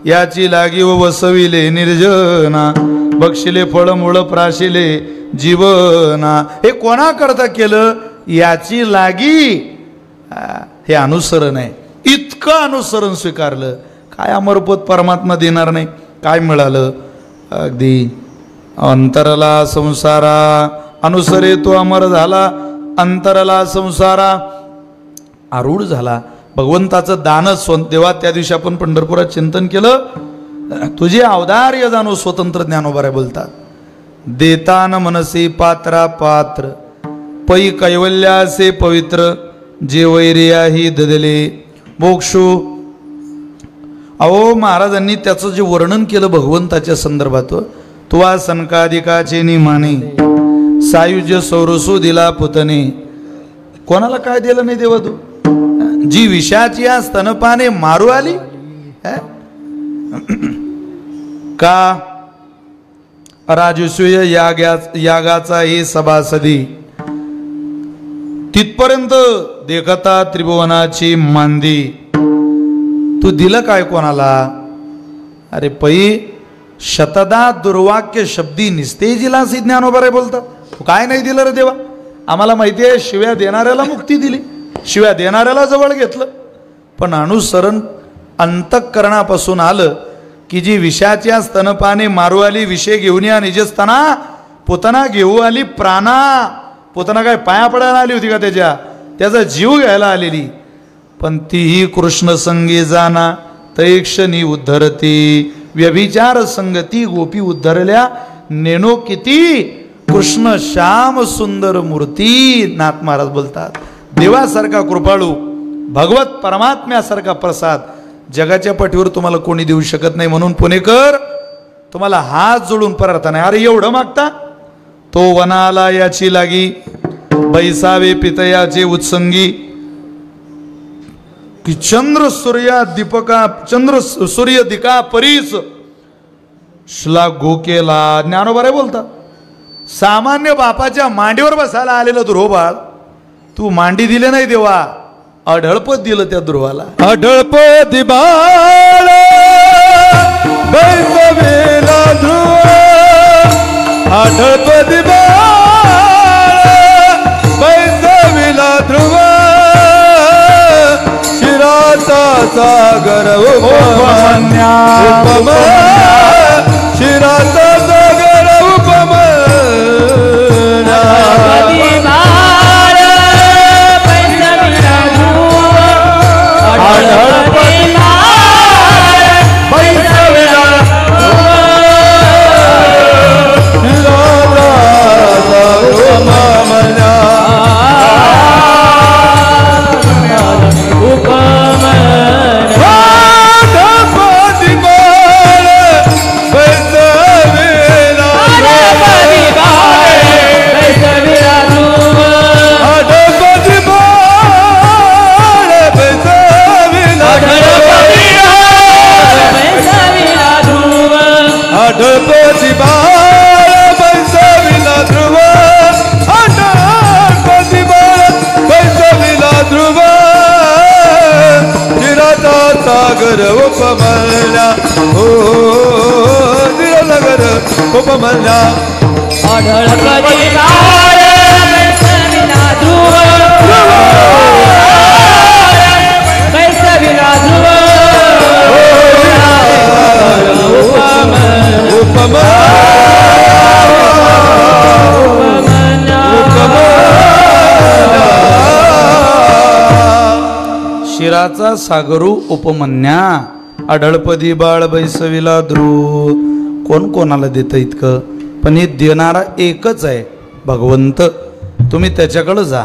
याची लागी व वसविले निर्जना, बक्षिले फळमुळ प्राशिले जीवना. हे कोणाकरता केलं. याची लागी हे अनुसरण आहे. इतकं अनुसरण स्वीकारलं. काय अमरपद परमात्मा देणार नाही. काय मिळालं. अगदी अंतरला संसारा अनुसरे तो अमर झाला. अंतरला संसारा आरूढ झाला. भगवंताचं दानच देवा. त्या दिवशी आपण पंढरपुरात चिंतन केलं. तुझे अवदार्य जाणो स्वतंत्र ज्ञानोबारे बोलतात. देतान मनसे पात्रा पात्र, पै कैवल्यासे पवित्र, जे वैर्या ही ददले मोक्षो. अहो महाराजांनी त्याचं जे वर्णन केलं भगवंताच्या संदर्भात. तुवा सनकादिकाचे निमाने, सायुज्य सौरसो दिला पुतने. कोणाला काय दिलं नाही देवा तू. जी विषाची या स्तनपाने मारू आली का. राजसूय यागाचा हे सभासदी तिथपर्यंत देखता त्रिभुवनाची मांदी. तू दिलं काय कोणाला. अरे पै शतदा दुर्वाक्य शब्दी निस्तेजीला असे ज्ञानोबा बोलतात. तू काय नाही दिलं रे देवा. आम्हाला माहिती आहे शिव्या देणाऱ्याला मुक्ती दिली, शिव्या देणाऱ्याला जवळ घेतलं. पण अनुसरण अंतःकरणापासून आलं की जी विषाच्या स्तनपाने मारू आली, विषय घेऊन या निजस्तना, पुतना घेऊ आली प्राणा. पुतना काय पाया पडायला आली होती का त्याचा जीव घ्यायला आलेली. पण तीही कृष्ण संगे जाना तैक्षणी उद्धरती. व्यभिचार संगती गोपी उद्धरल्या नेनो किती. कृष्ण श्याम सुंदर मूर्ती. नाथ महाराज बोलतात, देवासारखा कृपाळू, भगवत परमात्म्यासारखा प्रसाद जगाच्या पाठीवर तुम्हाला कोणी देऊ शकत नाही. म्हणून पुणेकर तुम्हाला हात जोडून प्रार्थना आहे. अरे एवढं मागता. तो वनाला याची लागी, बैसावे पितयाचे उत्संगी, की चंद्र सूर्य दिका परीस श्ला गोकेला. ज्ञानोबा बोलतात, सामान्य बापाच्या मांडीवर बसायला आलेलं ध्रुवबाळ तू मांडी दिले नाही देवा, अढळपत दिलं त्या ध्रुवाला. अढळपती बाळ बैसवेला ध्रुव, अढळपती बाळ बैसवेला ध्रुव, शिराचा सागर उपमन्या उपम, शिराचा सागर उपमन्या. अढळपती बाळ बैसविला ध्रुव, अढळपती बाळ बैसविला ध्रुव, शिराचा सागर उपमन्या. हो निरनगर उपमन्या. अढळपती बाळ बैसविला ध्रुव, बैसविला ध्रुव, क्षीराचा सागरू उपमन्या आढळपदी बाळ बैसविला ध्रुव. कोण कोणाला देतं इतकं, पण हे देणारा एकच आहे भगवंत. तुम्ही त्याच्याकडं जा.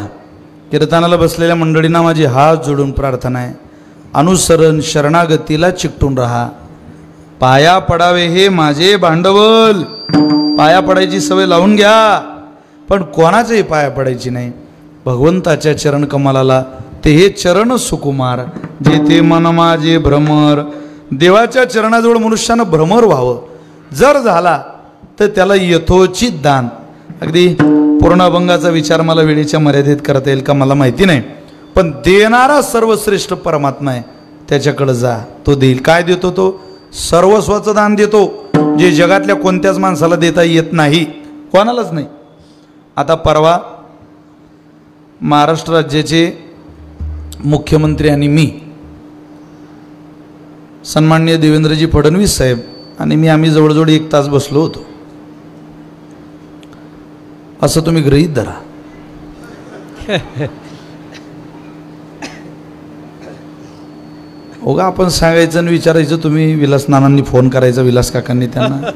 कीर्तनाला बसलेल्या मंडळींना माझी हात जोडून प्रार्थना आहे, अनुसरण शरणागतीला चिकटून राहा. पाया पडावे हे माझे भांडवल. पाया पडायची सवय लावून घ्या, पण कोणाचंही पाया पडायची नाही. भगवंताच्या चरण कमलाला ते हे चरण सुकुमार जेथे मन माझे भ्रमर. देवाच्या चरणाजवळ मनुष्यानं भ्रमर व्हावं. जर झाला तर त्याला यथोचित दान. अगदी पूर्ण अभंगाचा विचार मला वेळेच्या मर्यादेत करता येईल का मला माहिती नाही, पण देणारा सर्वश्रेष्ठ परमात्मा आहे, त्याच्याकडे जा. तो देईल. काय देतो तो? सर्वस्वाचं दान देतो, जे जगातल्या कोणत्याच माणसाला देता येत नाही, कोणालाच नाही. आता परवा महाराष्ट्र राज्याचे मुख्यमंत्री आणि मी, सन्माननीय देवेंद्रजी फडणवीस साहेब आणि मी, आम्ही जवळजवळ 1 तास बसलो होतो. असं तुम्ही गृहीत धरा. होगा आपण सांगायचं आणि विचारायचं. तुम्ही विलास नानांनी फोन करायचा, विलास काकांनी, त्यांना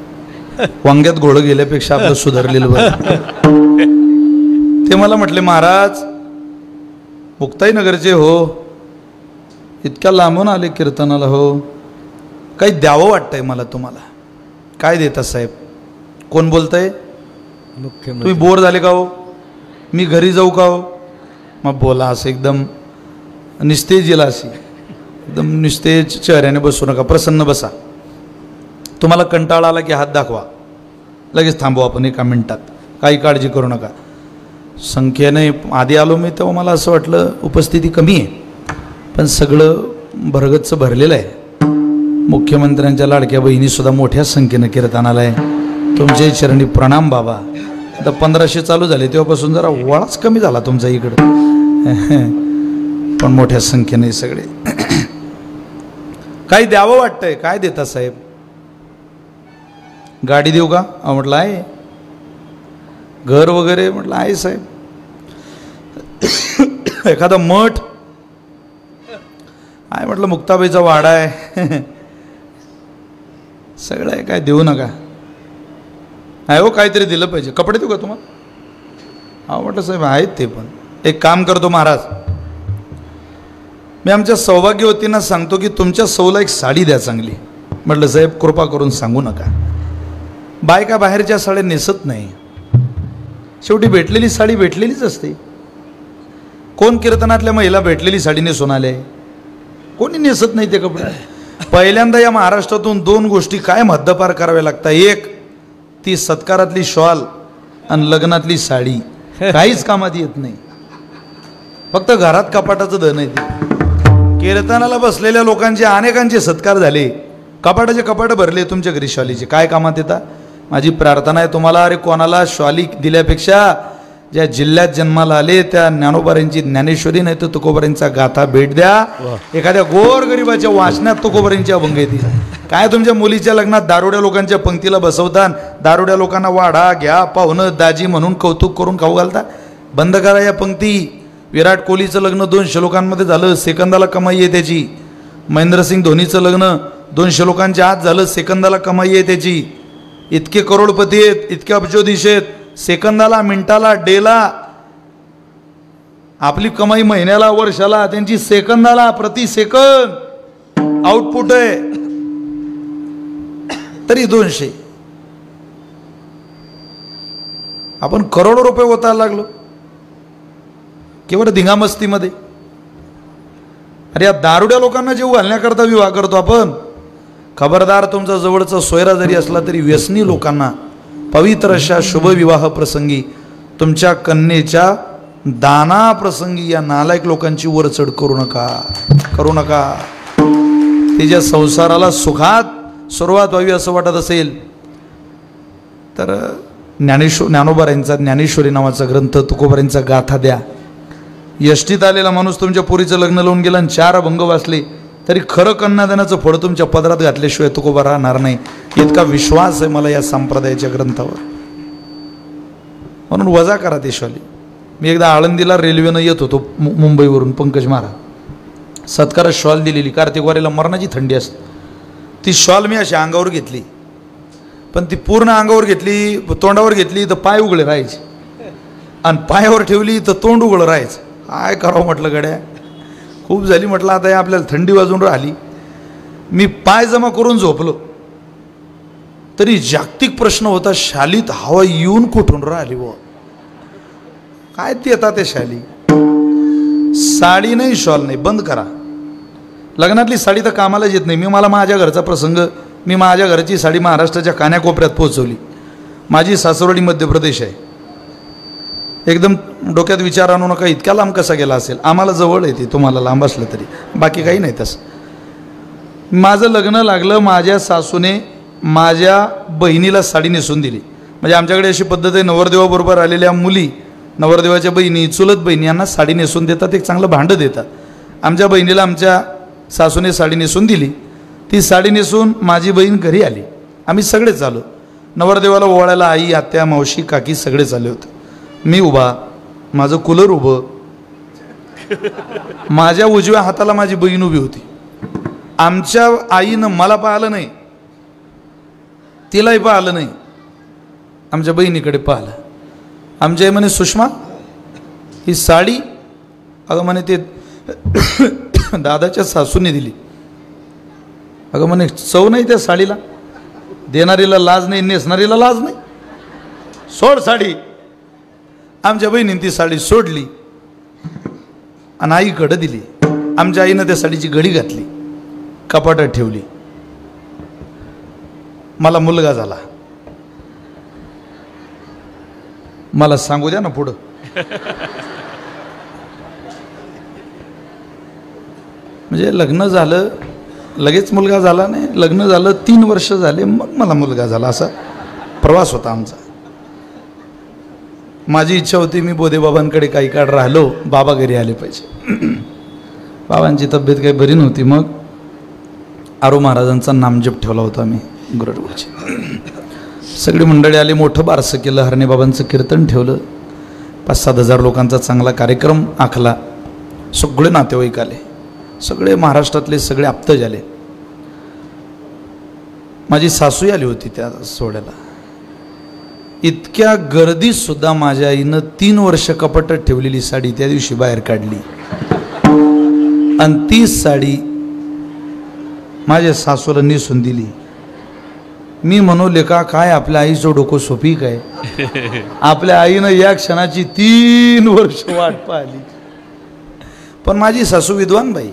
वांग्यात घोडं गेल्यापेक्षा आपलं सुधारलेलं बरं. ते मला म्हटले, महाराज मुक्ताईनगरचे हो, इतक्या लांबून आले कीर्तनाला हो, काही द्यावं वाटतंय मला तुम्हाला. काय देता साहेब? कोण बोलतंय? तुम्ही बोर झाले का हो? मी घरी जाऊ का हो? मग बोला असं एकदम निस्तेज येईल, अशी एकदम निस्तेज चेहऱ्याने बसू नका, प्रसन्न बसा. तुम्हाला कंटाळा आला की हात दाखवा, लगेच थांबू आपण 1 मिनिटात. काही काळजी करू नका. संख्येने आधी आलो मी तेव्हा मला असं वाटलं उपस्थिती कमी आहे, पण सगळं भरगच्च भरलेलं आहे. मुख्यमंत्र्यांच्या लाडक्या बहिणीसुद्धा मोठ्या संख्येनं कीर्तनाला आहे. तुमच्या चरणी प्रणाम बाबा. आता 1500 चालू झाले तेव्हापासून जरा वळाच कमी झाला तुमचा इकडं, पण मोठ्या संख्येने सगळे. काही द्यावं वाटतंय. काय देता साहेब? गाडी देऊ का? म्हटलं आहे. घर वगैरे? म्हटलं आहे साहेब. एखादा मठ आहे? म्हटलं मुक्ताबाईचा वाडा आहे. सगळं आहे. काय देऊ नका. आहे हो, काहीतरी दिलं पाहिजे. कपडे देऊ का तुम्हाला? हा म्हटलं साहेब आहेत ते, पण एक काम करतो महाराज, मी आमच्या सौभाग्यवतींना सांगतो की तुमच्या सौला एक साडी द्या चांगली. म्हटलं साहेब कृपा करून सांगू नका. बायका बाहेरच्या साड्या नेसत नाही. शेवटी भेटलेली साडी भेटलेलीच असते. कोण कीर्तनातल्या महिला भेटलेली साडी नेसून आले? कोणी नेसत नाही ते कपडे. पहिल्यांदा या महाराष्ट्रातून 2 गोष्टी काय हद्दपार कराव्या लागतात. एक, ती सत्कारातली शॉल आणि लग्नातली साडी. काहीच कामात येत नाही, फक्त घरात कपाटाचं धन आहे ते. कीर्तनाला बसलेल्या लोकांचे अनेकांचे सत्कार झाले, कपाटाचे कपाट भरले तुमच्या घरी शॉलीचे. काय कामात येतात? माझी प्रार्थना आहे तुम्हाला, अरे कोणाला शॉली दिल्यापेक्षा ज्या जिल्ह्यात जन्माला आले त्या ज्ञानोबारांची ज्ञानेश्वरी नाही तर तुकोबारांचा गाथा भेट द्या. एखाद्या गोरगरिबाच्या वाचनात तुकोबारांची अभंग येतील. काय तुमच्या मुलीच्या लग्नात दारुड्या लोकांच्या पंक्तीला बसवता, दारुड्या लोकांना वाढा घ्या पाहुणं दाजी म्हणून कौतुक करून खाऊ घालता. बंद करा या पंक्ती. विराट कोहलीचं लग्न 200 लोकांमध्ये झालं, सेकंदाला कमाई आहे त्याची. महेंद्रसिंग धोनीचं लग्न 200 लोकांच्या आत झालं, सेकंदाला कमाई आहे त्याची. इतके करोडपती आहेत, इतके अब्जोधीश आहेत, सेकंदाला मिनिटाला डेला आपली कमाई महिन्याला वर्षाला, त्यांची सेकंदाला प्रति सेकंद आउटपुट आहे. तरी 200. आपण करोडो रुपये होतायला लागलो केवळ धिंगामस्तीमध्ये. अरे या दारुड्या लोकांना जीव घालण्याकरता विवाह करतो आपण. खबरदार, तुमचा जवळचा सोयरा जरी असला तरी व्यसनी लोकांना पवित्र अशा शुभविवाह प्रसंगी, तुमच्या कन्येच्या दाना प्रसंगी या नालायक लोकांची वरचढ करू नका, करू नका. तिच्या संसाराला सुखात सुरुवात व्हावी असं वाटत असेल तर ज्ञानोबारांचा ज्ञानेश्वरी नावाचा ग्रंथ, तुकोबारांचा गाथा द्या. यष्टीत आलेला माणूस तुमच्या पोरीचं लग्न लावून गेला आणि 4 अभंग वाचले तरी खरं कन्यादानाचं फळ तुमच्या पदरात घातल्याशिवाय तुकोबा राहणार नाही. इतका विश्वास आहे मला या संप्रदायाच्या ग्रंथावर. म्हणून वजा करा ते शॉली. मी एकदा आळंदीला रेल्वेनं येत होतो मुंबईवरून, पंकज महाराज सत्कारात शॉल दिलेली, कार्तिक वारीला मरणाची थंडी असते, ती शॉल मी अशी अंगावर घेतली, पण ती पूर्ण अंगावर घेतली, तोंडावर घेतली तर पाय उघडे राहायचे, आणि पायावर ठेवली तर तोंड उघडं राहायचं. काय करावं म्हटलं गड्या, खूप झाली म्हटलं आता हे आपल्याला थंडी वाजून राहिली. मी पाय जमा करून झोपलो तरी जागतिक प्रश्न होता, शालीत हवा येऊन कुठून राहिली व काय ती येतात ते शाली. साडी नाही, शॉल नाही, बंद करा. लग्नातली साडी तर कामालाच येत नाही. मला माझ्या घरचा प्रसंग, मी माझ्या घरची साडी महाराष्ट्राच्या कान्याकोपऱ्यात पोहोचवली. माझी सासरवाडी मध्य प्रदेश आहे. एकदम डोक्यात विचार आणू नका, इतक्या लांब कसा गेला असेल. आम्हाला जवळ येते, तुम्हाला लांब असलं तरी, बाकी काही नाही तसं. माझं लग्न लागलं, माझ्या सासूने माझ्या बहिणीला साडी नेसून दिली. म्हणजे आमच्याकडे अशी पद्धत आहे, नवरदेवाबरोबर आलेल्या मुली, नवरदेवाच्या बहिणी, चुलत बहिणी यांना साडी नेसून देतात, एक चांगलं भांडं देतात. आमच्या बहिणीला आमच्या सासूने साडी नेसून दिली. ती साडी नेसून माझी बहीण घरी आली. आम्ही सगळेच आलो. नवरदेवाला ओवाळायला आई, आत्या, मावशी, काकी सगळेच आले होते. मी उभा, माझं कूलर उभं, माझ्या उजव्या हाताला माझी बहीण उभी होती. आमच्या आईनं मला पाहिलं नाही, तिलाही पाहिलं नाही, आमच्या बहिणीकडे पाहिलं. आमच्या आई म्हणे, सुषमा ही साडी, अगं म्हणे ते दादाच्या सासूने दिली. अगं म्हणे चव नाही त्या साडीला, देणारीला लाज नाही, नेसणारीला लाज नाही, सोड साडी. आमच्या बहिणीने ती साडी सोडली आणि आईकडे दिली. आमच्या आईनं त्या साडीची घडी घातली, कपाटात ठेवली. मला मुलगा झाला. मला सांगू द्या ना पुढं. म्हणजे लग्न झालं, लगेच मुलगा झाला नाही, लग्न झालं 3 वर्ष झाले, मग मला मुलगा झाला. असा प्रवास होता आमचा. माझी इच्छा होती मी बोधेबाबांकडे काही काळ राहिलो, बाबा घरी आले पाहिजे. बाबांची तब्येत काही बरी नव्हती. मग आरो महाराजांचा नामजप ठेवला होता मी गुरुची. सगळी मंडळी आली, मोठं बारसं केलं, हरणे बाबांचं कीर्तन ठेवलं, 5-7 हजार लोकांचा चांगला कार्यक्रम आखला. सगळे नातेवाईक आले, सगळे महाराष्ट्रातले सगळे आप्त झाले. माझी सासूही आली होती त्या सोहळ्याला. इतक्या गर्दीत सुद्धा माझ्या आईनं 3 वर्ष कपाटात ठेवलेली साडी त्या दिवशी बाहेर काढली, आणि ती साडी माझ्या सासूला नेसून दिली. मी म्हणू का काय आपल्या आईचं डोकं सोपी काय. आपल्या आईनं या क्षणाची 3 वर्ष वाट पाहिली. पण माझी सासू विद्वान बाई.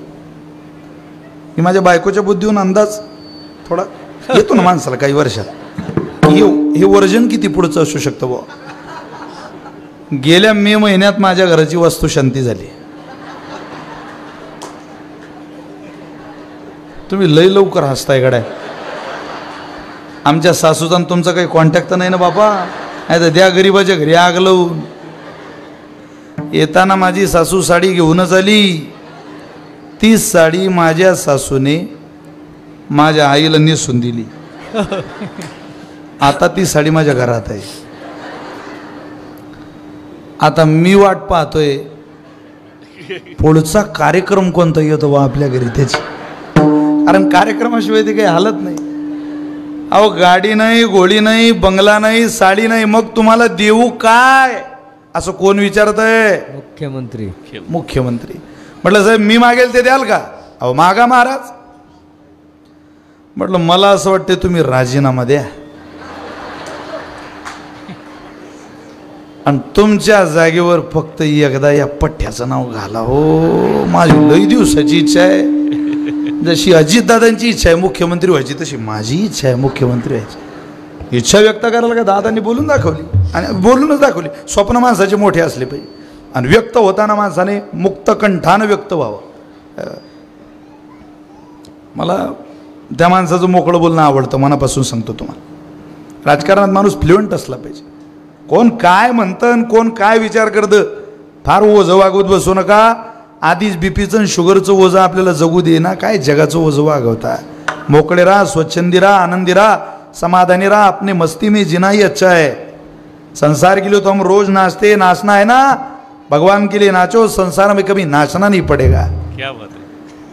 मी माझ्या बायकोच्या बुद्धीहून अंदाज थोडा येतो ना माणसाला काही वर्षात, हे वर्जन किती पुढचं असू शकतं बुवा. गेल्या मे महिन्यात माझ्या घराची वास्तुशांती झाली. तुम्ही लय लवकर हसताय गड्या. आमच्या सासूचा तुमचा काही कॉन्टॅक्ट तर नाही ना बापा, नाही तर त्या गरीबाच्या घरी आग लावून. येताना माझी सासू साडी घेऊनच आली. ती साडी माझ्या सासूने माझ्या आईला नेसून दिली. आता ती साडी माझ्या घरात आहे. आता मी वाट पाहतोय पुढचा कार्यक्रम कोणता येतो बा आपल्या घरी त्याची, कारण कार्यक्रमाशिवाय ते काही हालत नाही. अहो गाडी नाही, घोडी नाही, बंगला नाही, साडी नाही, मग तुम्हाला देऊ काय असं कोण विचारत आहे? मुख्यमंत्री. म्हटलं साहेब मी मागेल ते द्याल का? अहो मागा महाराज. म्हटलं मला असं वाटते तुम्ही राजीनामा द्या आणि तुमच्या जागेवर फक्त एकदा या पठ्ठ्याचं नाव घाला. हो माझी लई दिवसाची इच्छा आहे. जशी अजितदादांची इच्छा आहे मुख्यमंत्री व्हायची, तशी माझी इच्छा आहे मुख्यमंत्री व्हायची. इच्छा व्यक्त करायला का दादांनी बोलून दाखवली, आणि बोलूनच दाखवली. स्वप्न माणसाचे मोठे असले पाहिजे, आणि व्यक्त होताना माणसाने मुक्त कंठानं व्यक्त व्हावं. मला त्या माणसाचं मोकळं बोलणं आवडतं, मनापासून सांगतो तुम्हाला. राजकारणात माणूस फ्लुएंट असला पाहिजे. कोण काय म्हणतं, कोण काय विचार करतं, फार ओझं वागवत बसू नका. आधीच बीपीचं शुगरचं ओझं आपल्याला जगू दे ना, काय जगाचं ओझं वागवता. मोकळे राहा, स्वच्छंदी राहा, आनंदी राहा, समाधानी राहा. अपने मस्ती में जीना ही अच्छा है. संसार के लिए तो हम रोज नाचते, नाचना है ना. भगवान के लिए नाचो, संसार में कभी नाचना नहीं पड़ेगा. क्या बात है.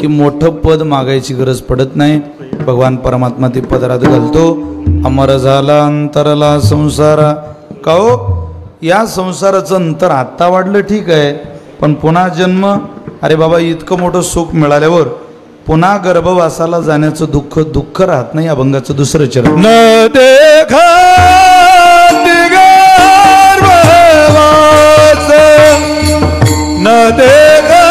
की मोठं पद मागायची गरज पडत नाही. भगवान परमात्मा ते पदरात घालतो. अमर झाला अंतरला संसारा. का हो, या संसाराचं अंतर आत्ता वाढलं ठीक आहे, पण पुन्हा जन्म, अरे बाबा इतकं मोठं सुख मिळाल्यावर पुन्हा गर्भवासाला जाण्याचं दुःख दुःख राहत नाही. अभंगाचं दुसरं चरण. न देखा गर्भवास, न देखा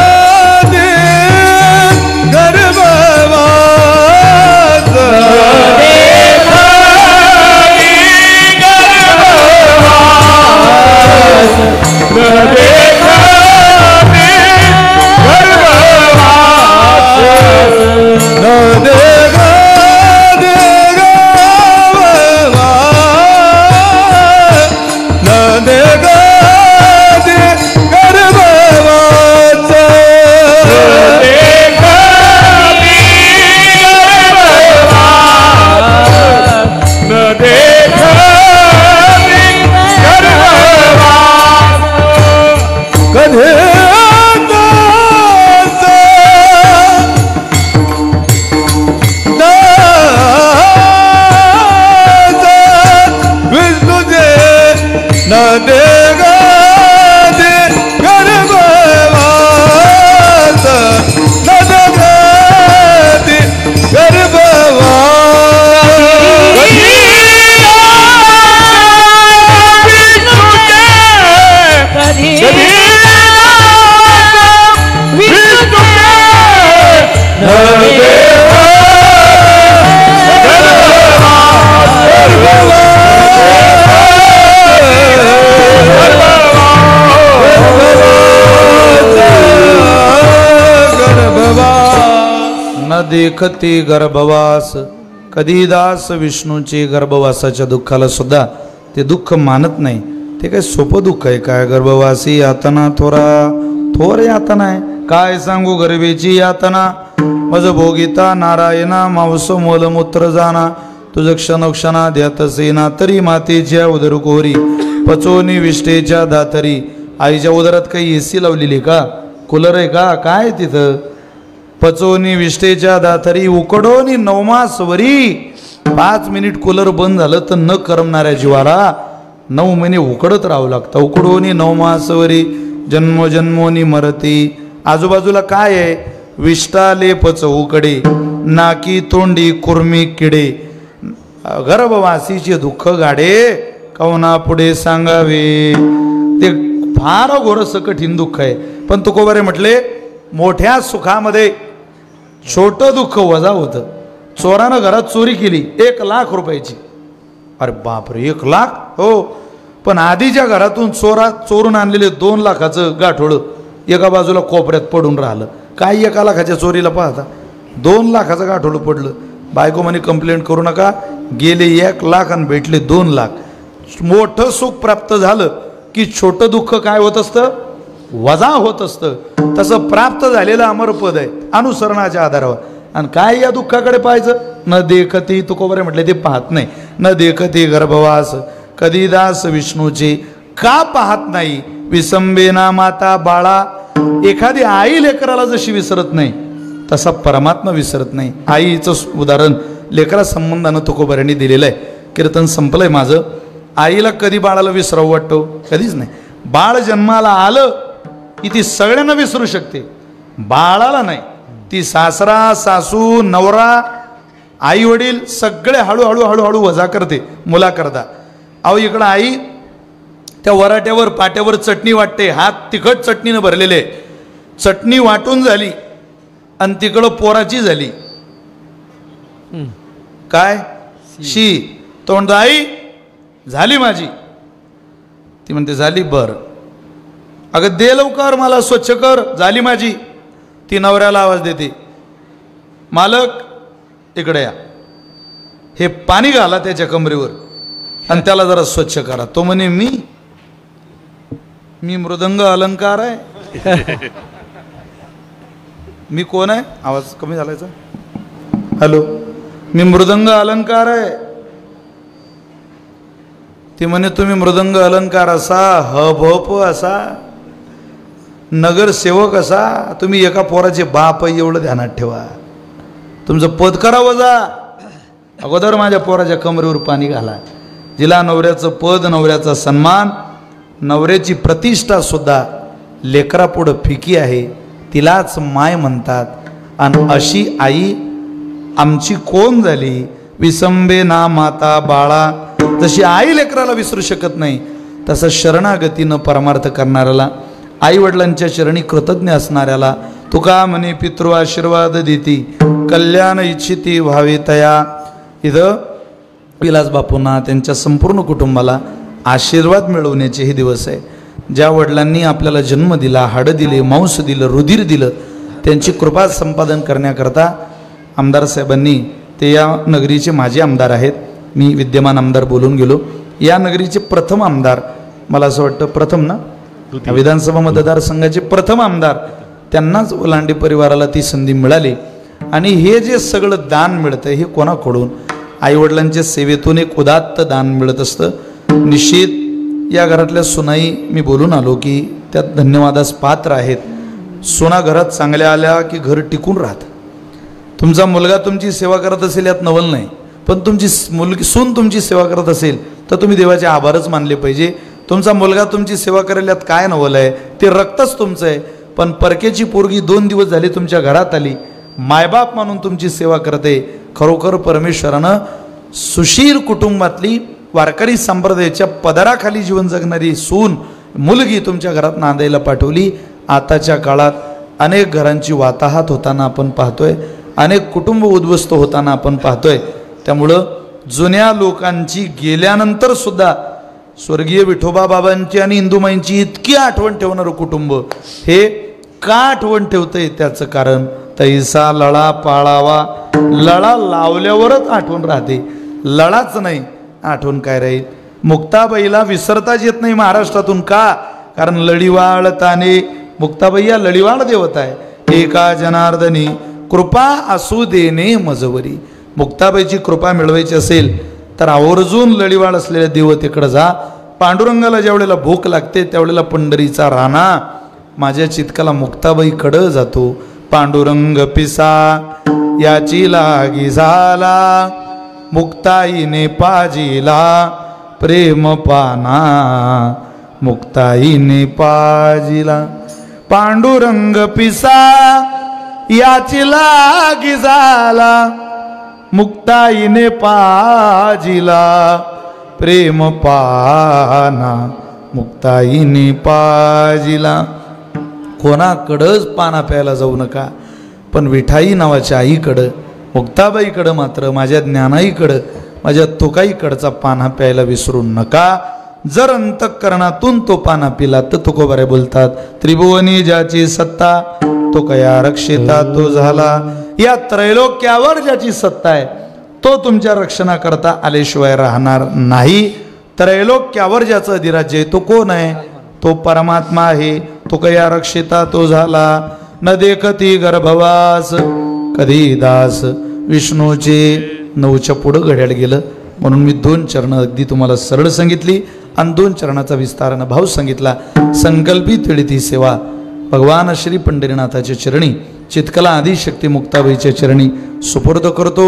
देखते गर्भवास. कधी दास विष्णूचे गर्भवासाच्या दुःखाला सुद्धा ते दुःख मानत नाही. ते काय सोपं दुःख आहे काय? गर्भवासी यातना थोर यातना आहे. काय सांगू गर्भेची यातना. मज भोगिता नारायणा मावस मोलमूत्र जाना. तुझ क्षणोक्षणा ध्यात सेना तरी मातेच्या उदर कोरी पचोनी विष्टेच्या दातरी. आईच्या उदरात काही एसी लावलेली का? कूलर आहे का? काय तिथं? पचोनी विष्टेच्या दातरी उकडोनी नवमासवरी. 5 मिनिट कूलर बंद झालं तर न करमणाऱ्या जीवाला 9 महिने उकडत राहावं लागतं. उकडोनी नवमासवरी जन्मोजन्मोनी मरती. आजूबाजूला काय आहे? विष्टाले पच उकडे नाकी तोंडी कुर्मी किडे. गर्भवासीचे दुःख गाडे कवना पुढे सांगावे. ते फार घोरसं कठीण दुःख आहे. पण तुकोबारे म्हटले मोठ्या सुखामध्ये छोटं दुःख वजा होतं. चोरानं घरात चोरी केली 1 लाख रुपयाची. अरे बापरे 1 लाख? हो, पण आधीच्या घरातून चोरून आणलेले 2 लाखाचं गाठोडं एका बाजूला कोपऱ्यात पडून राहिलं. काय 1 लाखाच्या चोरीला पाहता 2 लाखाचं गाठोडं पडलं. बायको म्हणे कंप्लेंट करू नका. गेले 1 लाख आणि भेटले 2 लाख. मोठं सुख प्राप्त झालं की छोटं दुःख काय होत असतं? वजा होत असतं. तसं प्राप्त झालेलं अमरपद आहे अनुसरणाच्या आधारावर. आणि काय या दुःखाकडे पाहायचं? न देखती. तुकोबारे म्हटले ते पाहत नाही. न देखती गर्भवास कधी दास विष्णूचे. का पाहत नाही? विसंबेना माता बाळा. एखादी आई लेकराला जशी विसरत नाही तसा परमात्मा विसरत नाही. आईचं उदाहरण लेकरा संबंधानं तुकोबाऱ्यांनी दिलेलं आहे. कीर्तन संपलंय माझं. आईला कधी बाळाला विसरावं वाटतो? कधीच नाही. बाळ जन्माला आलं की ती सगळ्यांना विसरू शकते, बाळाला नाही. ती सासरा सासू नवरा आई वडील सगळे हळूहळू हळूहळू वजा करते मुलाकरता. अहो इकडं आई त्या वराट्यावर पाट्यावर चटणी वाटते. हात तिखट चटणीनं भरलेले. चटणी वाटून झाली आणि तिकडं पोराची झाली. काय शी तोंड आई झाली माझी. ती म्हणते झाली. बर अगं दे लवकर मला स्वच्छ कर. झाली माझी. ती नवऱ्याला आवाज देते मालक इकडे या. हे पाणी घाला त्याच्या कमरेवर आणि त्याला जरा स्वच्छ करा. तो म्हणे मी मृदंग अलंकार आहे. मी कोण आहे? आवाज कमी झालायचा. हॅलो, मी मृदंग अलंकार आहे. ती म्हणे तुम्ही मृदंग अलंकार असा हप असा. नगरसेवक असा तुम्ही एका पोराचे बाप आहे एवढं ध्यानात ठेवा. तुमचं पद करा वजा, अगोदर माझ्या पोराच्या कमरेवर पाणी घाला. जिला नवऱ्याचं पद, नवऱ्याचा सन्मान, नवऱ्याची प्रतिष्ठा सुद्धा लेकरापुढं फिकी आहे, तिलाच माय म्हणतात. आणि अशी आई आमची कोण झाली? विसंबे ना माता बाळा. जशी आई लेकराला विसरू शकत नाही, तसं शरणागतीनं परमार्थ करणाऱ्याला, आई वडिलांच्या चरणी कृतज्ञ असणाऱ्याला तुका म्हणे पितृ आशीर्वाद देती, कल्याण इच्छिती व्हावे तया. इथं विलास बापूंना त्यांच्या संपूर्ण कुटुंबाला आशीर्वाद मिळवण्याचे हे दिवस आहे. ज्या वडिलांनी आपल्याला जन्म दिला, हाडं दिले, मांस दिलं, रुधिर दिलं, त्यांची कृपा संपादन करण्याकरता आमदार साहेबांनी, ते या नगरीचे माजी आमदार आहेत, मी विद्यमान आमदार बोलून गेलो, या नगरीचे प्रथम आमदार, मला असं वाटतं प्रथम ना, विधानसभा मतदारसंघाचे प्रथम आमदार, त्यांनाच ओलांडे परिवाराला ती संधी मिळाली. आणि हे जे सगळं दान मिळतं हे कोणाकडून? आईवडिलांच्या सेवेतून एक उदात्त दान मिळत असतं. निश्चित या घरातल्या सुनाई मी बोलून आलो की त्यात धन्यवादास पात्र आहेत. सुना घरात चांगल्या आल्या की घर टिकून राहतं. तुमचा मुलगा तुमची सेवा करत असेल यात नवल नाही, पण तुमची मुलगी सून तुमची सेवा करत असेल तर तुम्ही देवाचे आभारच मानले पाहिजे. तुमचा मुलगा तुमची सेवा करेल यात काय नवल आहे? ते रक्तच तुमचं आहे. पण परकेची पोरगी 2 दिवस झाली तुमच्या घरात आली, मायबाप म्हणून तुमची सेवा करते. खरोखर परमेश्वरानं सुशील कुटुंबातली वारकरी संप्रदायाच्या पदराखाली जीवन जगणारी सून, मुलगी तुमच्या घरात नांदायला पाठवली. आताच्या काळात अनेक घरांची वाताहत होताना आपण पाहतोय, अनेक कुटुंब उद्ध्वस्त होताना आपण पाहतोय. त्यामुळं जुन्या लोकांची गेल्यानंतर सुद्धा स्वर्गीय विठोबा बाबांची आणि इंदुमाईंची इतकी आठवण ठेवणारं कुटुंब हे का आठवण ठेवतंय? त्याचं कारण तैसा लळा पाळावा. लळा लावल्यावरच आठवण राहते, लळाच नाही आठवण काय राहील? मुक्ताबाईला विसरताच येत नाही महाराष्ट्रातून. का? कारण लढीवाळ ताने, मुक्ताबाई या लढीवाळ देवता आहे. एका जनार्दनी कृपा असू देणे मजवरी. मुक्ताबाईची कृपा मिळवायची असेल तर आवर्जून लढीवाळ असलेल्या देवतेकडे जा. पांडुरंगाला ज्यावेळेला भूक लागते त्यावेळेला पंढरीचा राणा माझ्या चितकाला मुक्ताबाईकडं जातो. पांडुरंग पिसा याची लागी झाला, मुक्ताईने पाजिला प्रेम पाना, मुक्ताईने पाजिला. पांडुरंग पिसा याची लागी झाला, मुक्ताईने पाजिला प्रेम पाना, मुक्ताईने पाजिला. कोणाकडंच पाना प्यायला जाऊ नका, पण विठाई नावाच्या आईकडं, मुक्ताबाईकडं मात्र, माझ्या ज्ञानाईकडं, माझ्या तुकाईकडचा पाना प्यायला विसरू नका. जर अंतःकरणातून तो पाना पिला तर तुकोबारे बोलतात, त्रिभुवनी ज्याची सत्ता तो कया रक्षिता तो झाला. या त्रैलोक्यावर ज्याची सत्ता आहे तो तुमच्या रक्षणाकरता आल्याशिवाय राहणार नाही. त्रैलोक्यावर ज्याचं अधिराज्य आहे तो कोण आहे? तो परमात्मा आहे. तो कया रक्षिता तो झाला. न देखती गर्भवास कधी दास विष्णूचे. 9च्या पुढं घड्याळ गेलं म्हणून मी 2 चरण अगदी तुम्हाला सरळ सांगितली आणि 2 चरणाचा विस्तारानं भाव सांगितला. संकल्पित वेळी ती सेवा भगवान श्री पंढरीनाथाच्या चरणी, चितकला आदिशक्ती मुक्ताबाईच्या चरणी सुपूर्द करतो.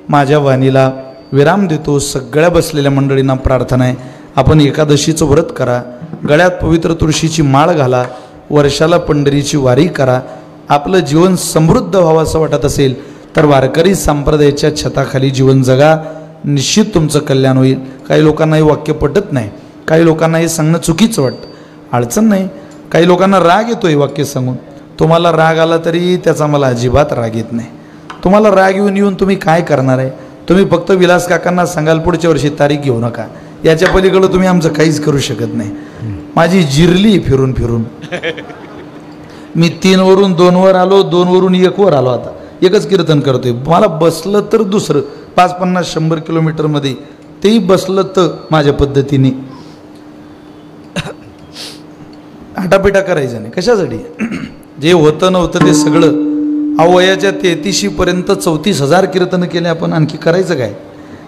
माझ्या वाणीला विराम देतो. सगळ्या बसलेल्या मंडळींना प्रार्थना आहे, आपण एकादशीचं व्रत करा, गळ्यात पवित्र तुळशीची माळ घाला, वर्षाला पंढरीची वारी करा. आपलं जीवन समृद्ध व्हावं असं वाटत असेल तर वारकरी संप्रदायाच्या छताखाली जीवन जगा, निश्चित तुमचं कल्याण होईल. काही लोकांना हे वाक्य पटत नाही, काही लोकांना हे सांगणं चुकीचं वाटतं, अडचण नाही. काही लोकांना राग येतो हे वाक्य सांगून. तुम्हाला राग आला तरी त्याचा मला अजिबात राग येत नाही. तुम्हाला राग येऊन तुम्ही काय करणार आहे? तुम्ही फक्त विलास काकांना सांगाल पुढच्या वर्षी तारीख घेऊ नका, याच्या पलीकडं तुम्ही आमचं काहीच करू शकत नाही. माझी जिरली फिरून फिरून. मी 3 वरून 2 वर आलो, 2 वरून 1 वर आलो. आता एकच कीर्तन करतोय. मला बसलं तर दुसरं 50-50-100 किलोमीटरमध्ये तेही बसलं तर माझ्या पद्धतीने. आटापिटा करायचं नाही. कशासाठी? जे होतं नव्हतं ते सगळं. वयाच्या 33पर्यंत 34,000 कीर्तन केले आपण, आणखी करायचं काय?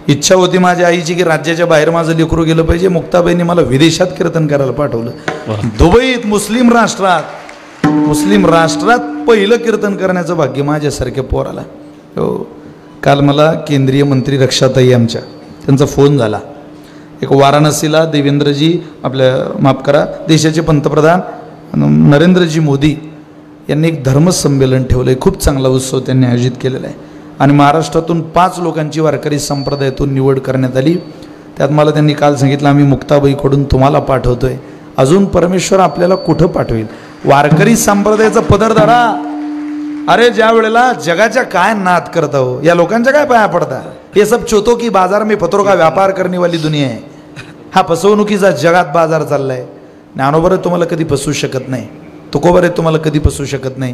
इच्छा होती माझ्या आईची की राज्याच्या बाहेर माझं लेकरू गेलं पाहिजे. मुक्ताबाईंनी मला विदेशात कीर्तन करायला पाठवलं. दुबईत, मुस्लिम राष्ट्रात मुस्लिम राष्ट्रात पहिलं कीर्तन करण्याचं भाग्य माझ्यासारख्या पोराला. हो, काल मला केंद्रीय मंत्री रक्षाताई आमच्या त्यांचा फोन झाला. एक वाराणसीला देवेंद्रजी आपल्या माफ करा देशाचे पंतप्रधान नरेंद्रजी मोदी यांनी एक धर्मसंमेलन ठेवलं आहे. खूप चांगला उत्सव त्यांनी आयोजित केलेला आहे आणि महाराष्ट्रातून 5 लोकांची वारकरी संप्रदायातून निवड करण्यात आली. त्यात मला त्यांनी काल सांगितलं आम्ही मुक्ताबाईकडून तुम्हाला पाठवतोय. अजून परमेश्वर आपल्याला कुठं पाठवेल. वारकरी संप्रदायाचा पदर धरा. अरे ज्या वेळेला जगाच्या काय नाद करता हो, या लोकांच्या काय पाया पडता. हे सब चोतो की बाजार में पत्रों का व्यापार करने वाली दुनिया आहे. हा फसवणुकीचा जगात बाजार चाललाय. ज्ञानोबा तुम्हाला कधी फसवू शकत नाही. तुकोबा तुम्हाला कधी फसवू शकत नाही.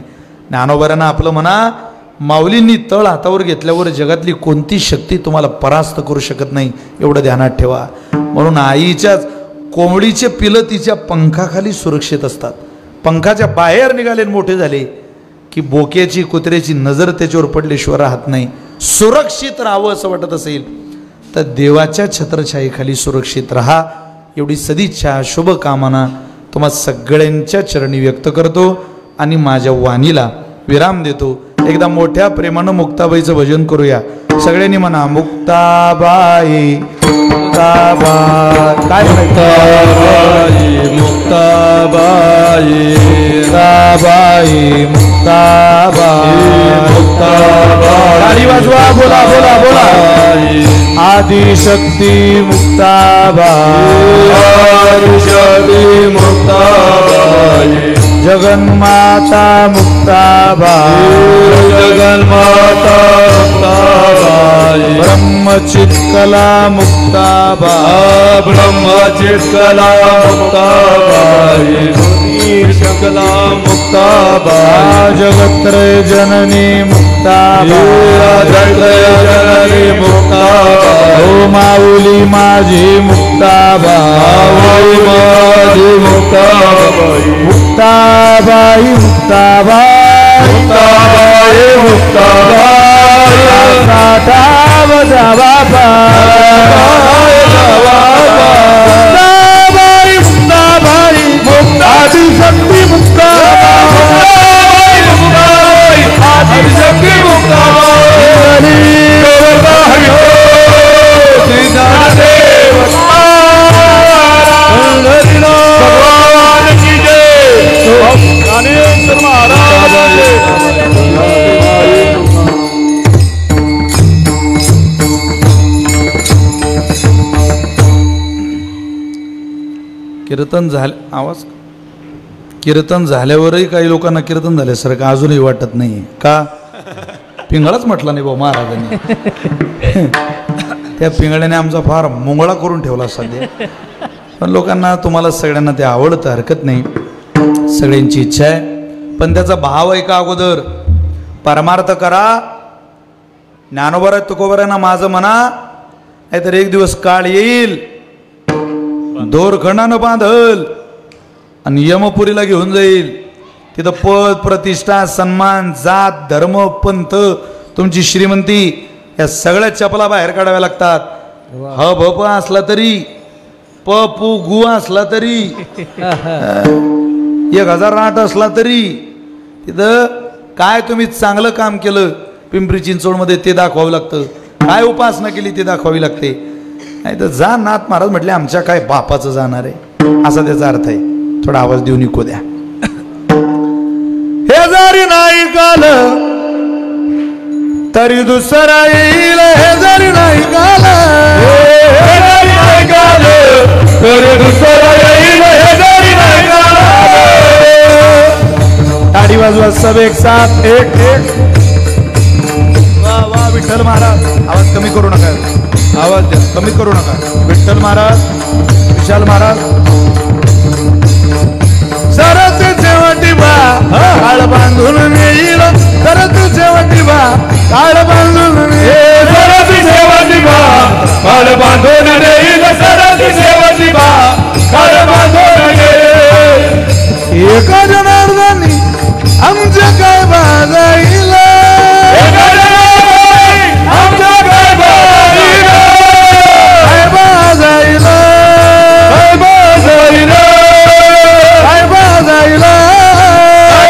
ज्ञानोबांना आपलं म्हणा माऊलींनी तळ हातावर घेतल्यावर जगातली कोणती शक्ती तुम्हाला परास्त करू शकत नाही, एवढं ध्यानात ठेवा. म्हणून आईच्याच कोंबडीचे पिलं तिच्या पंखाखाली सुरक्षित असतात. पंखाच्या बाहेर निघाले मोठे झाले की बोक्याची कुत्र्याची नजर त्याच्यावर पडल्याशिवाय राहत नाही. सुरक्षित राहावं असं वाटत असेल तर देवाच्या छत्रछायेखाली सुरक्षित राहा. एवढी सदिच्छा शुभकामना तुम्हा सगळ्यांच्या चरणी व्यक्त करतो आणि माझ्या वाणीला विराम देतो. एकदा मोठ्या प्रेमानं मुक्ताबाईचं भजन करूया. सगळ्यांनी म्हणा मुक्ताबाई मुक्ताबाई. काय मुक्ताबाई मुक्ताबाई मुक्ताबाई मुक्ताबाई मुक्ताबाई. ताली वाजवा. बोला बोला बोला. आदिशक्ती मुक्ताबाई आदिशक्ती मुक्ताबाई जगन्माता मुक्ताबाई जगन्माता मुक्ताबाई ब्रह्मचित्कला मुक्ताबाई ब्रह्मचित्कला मुक्ताबाई शकला मुक्ताबाई जगत्रय जननी मुक्ताबाई जगत्रय जननी मुक्ताबाई. ओ माऊली माझी मुक्ताबाई माझी मुक्ताबाई मुक्ताबाई मुक्ताबाई मुक्ताबाई मुक्ताबाई साठा बजावा मुक्ताबाई मुक्ताबाई आदिशक्ती मुक्ताबाई मुक्ताबाई आदिशक्ती मुक्ताबाई. भगवान की जय. ज्ञानेश्वर महाराज. कीर्तन झाले आवाज कीर्तन झाल्यावरही काही लोकांना कीर्तन झाल्यासारखं अजूनही वाटत नाही का. पिंगळाच म्हटला नाही भाऊ महाराजांनी. त्या पिंगळ्याने आमचा फार मुंगळा करून ठेवला सध्या. पण लोकांना तुम्हाला सगळ्यांना ते आवडतं, हरकत नाही, सगळ्यांची इच्छा आहे. पण त्याचा भाव आहे का अगोदर परमार्थ करा. ज्ञानोबा तुकोबारांना माझं म्हणा, नाहीतर एक दिवस काळ येईल दोरखंडानं बांधल आणि यमपुरीला घेऊन जाईल. तिथं पद प्रतिष्ठा सन्मान जात धर्म पंथ तुमची श्रीमंती या सगळ्या चपला बाहेर काढाव्या लागतात. ह भ प असला तरी प पु गु असला तरी 1008 असला तरी तिथं काय तुम्ही चांगलं काम केलं पिंपरी चिंचवडमध्ये ते दाखवावं लागतं. काय उपासना केली ते दाखवावी लागते. नाही तर जा नाथ महाराज म्हटले आमच्या काय बापाचं जाणार आहे असा त्याचा अर्थ आहे. थोडा आवाज देऊन ऐकू द्या. हे जरी नाही काल तरी दुसरा येईल. हे जरी नाही काल तरी दुसरा येईल. हे जरी नाही काल. टाळी वाजवा सब एक साथ एक एक. वा वा विठ्ठल महाराज. आवाज कमी करू नका, आवाज द्या कमी करू नका. विठ्ठल महाराज विशाल महाराज सर तुझे वटिबा काळ बांधून येईल. सर तुझे वटिबा काळ बांधून सर तुझे वटिबा काळ बांधून येईल. सर तुझे वटिबा काळ बांधून येईल. एका जनार्दनी आमच्या काय बाजाईल. आमच्या काय बाजाईल. काय बाजाईल. काय बाजाईल. काय बाजाईल. काय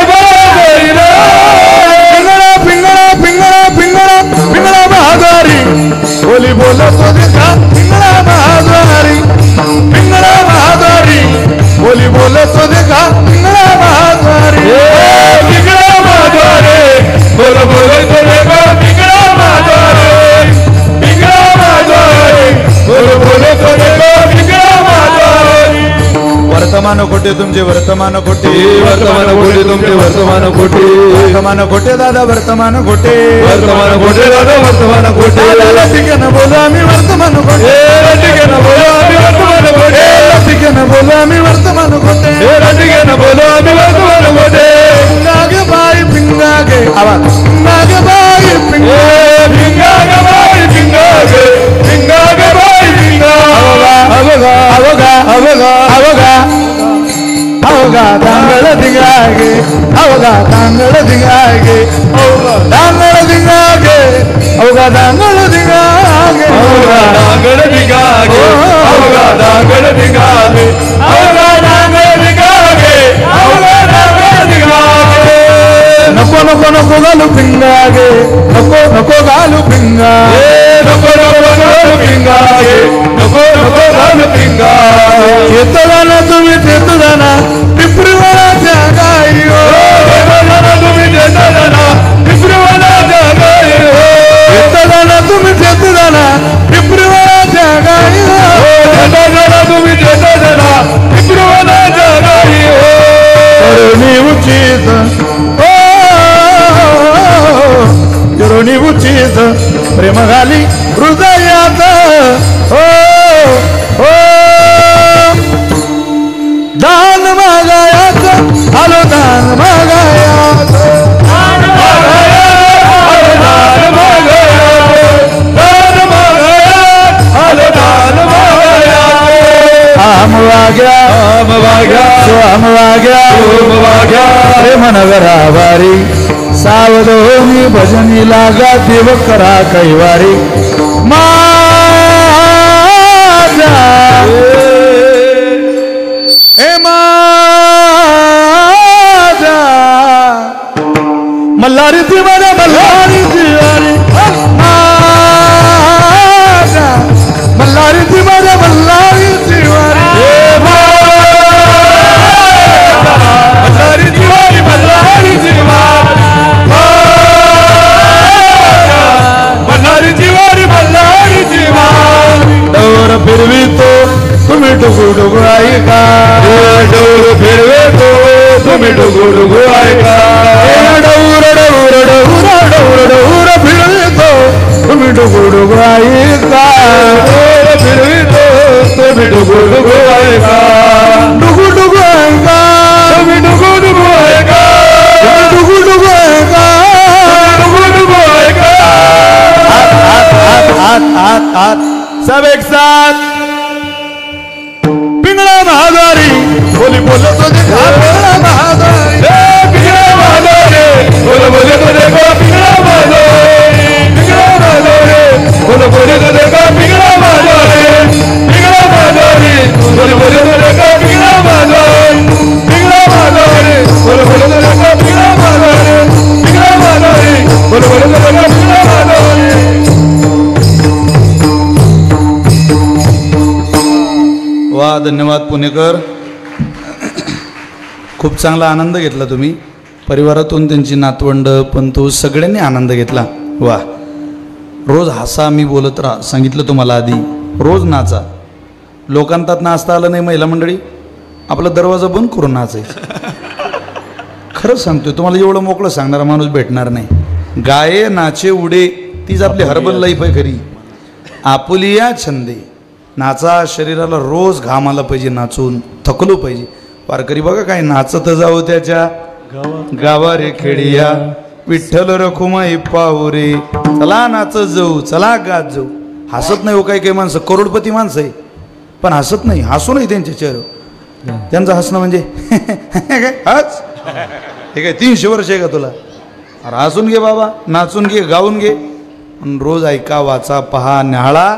वर्तमान खोटे तुमचे वर्तमान खोटे वर्तमान खोटे तुमचे वर्तमान खोटे वर्तमान खोटे दादा वर्तमान खोटे वर्तमान खोटे दादा वर्तमान खोटे ठीक आहे ना बोलू आम्ही वर्तमान खोटे ठीक आहे ना बोलो आम्ही वर्तमान खोटे ठीक आहे ना बोलू आम्ही वर्तमान खोटे ठीक आहे ना बोलो आम्ही वर्तमान खोटे नागे बाई पिंगागे आवाज नागे बाई भिंगागे बाई भिंगागे भिंगागे बाई भिंगा अवगा अवगा अवगा अवगा अवगा तांगळ दिगागे अवगा तांगळ दिगागे तांगळ दिगागे अवगा तांगळ दिगागे अवघा डांगड दिगागे अवघा डांगड दिगागे अवघा डांगड दिगागे अवघा डांगड दिगागे नको नको नको घालू पिंगागे नको नको घालू पिंगा नको नको घालू पिंगागे नको नको घालू पिंगागे चेतदाना तुम्ही चेतदाना पिपरीवाळाच्या गाई हो तुम्ही चेतदाना पिपरीवाळाच्या गाई हो चेतदाना तुम्ही चेतदाना पिपरीवाळाच्या गाई हो चेतदाना तुम्ही चेतदाना पिपरीवाळाच्या गाई हो करुणी उचित करुणी उचित प्रेम घाली हृदयात हो हो दान मागायात आलो दान मागायात दान मागायात आलो दान मागायात आम वाग्या सोम वाग्या प्रेम नगरावारी सावधोनी भजनी लागा देव करा कैवारी माझा हे माझा मल्हारी तिवारी मल्हारी तिवारी माझा मल्हारी तिवारी मल्हारी तिवारी मल्हारी तिवारी मल्हारी तिवारी मल्हारी तिवारी मल्हारी तिवारी डोर फिरवी तो तुम्ही डुगू डुगू ऐका डोर फिरवे तो तुम्ही डुगू डुगू ऐका डौर डौर डौर डौर डौर फिरवी तो तुम्ही डुगू डुगू ऐका डोर फिरवे तो तुम्ही डुगू डुगू ऐका डुगू डुगू ऐका तुम्ही डुगू डुगू ऐका डुगू डुगू ऐका डुगू डुगू ऐका हात सब एक साथ पिंगळा महादारी बोली बोलत होते पिंगळा महादारी पिंगळा माधवरे बोल बोले तो देखो पिंगळा माधवरे पिंगळा माधवरे बोल बोले तो देखो पिंगळा माधवरे पिंगळा माधवरे बोल बोले तो देखो पिंगळा माधवरे पिंगळा माधवरे बोल बोले तो देखो पिंगळा माधवरे पिंगळा माधवरे बोल बोले तो देखो पिंगळा माधवरे वा धन्यवाद पुणेकर खूप चांगला आनंद घेतला तुम्ही परिवारातून त्यांची नातवंड पंतू सगळ्यांनी आनंद घेतला वा रोज हसा मी बोलत राहा सांगितलं तुम्हाला आधी रोज नाचा लोकांतात नाचता आलं नाही महिला मंडळी आपला दरवाजा बंद करून नाचायचं खरंच सांगतोय तुम्हाला एवढं मोकळं सांगणारा माणूस भेटणार नाही गाये नाचे उडे तीच आपली हर्बल लाईफ आहे खरी आपुलिया छंदे नाचा शरीराला रोज घाम आला पाहिजे नाचून थकलो पाहिजे वारकरी बघा काय नाचत जाऊ त्याच्या गावा रे खेडिया विठ्ठल रखुमाई पाहू रे चला नाचत जाऊ चला गात जाऊ हसत नाही हो काही काही माणसं करोडपती माणसं आहे पण हसत नाही हसू नाही त्यांच्या चेहऱ्यावर त्यांचं हसणं म्हणजे हस हे काय 300 वर्ष आहे का तुला अरे हसून घे बाबा नाचून घे गाऊन घे रोज ऐका वाचा पहा न्याहाळा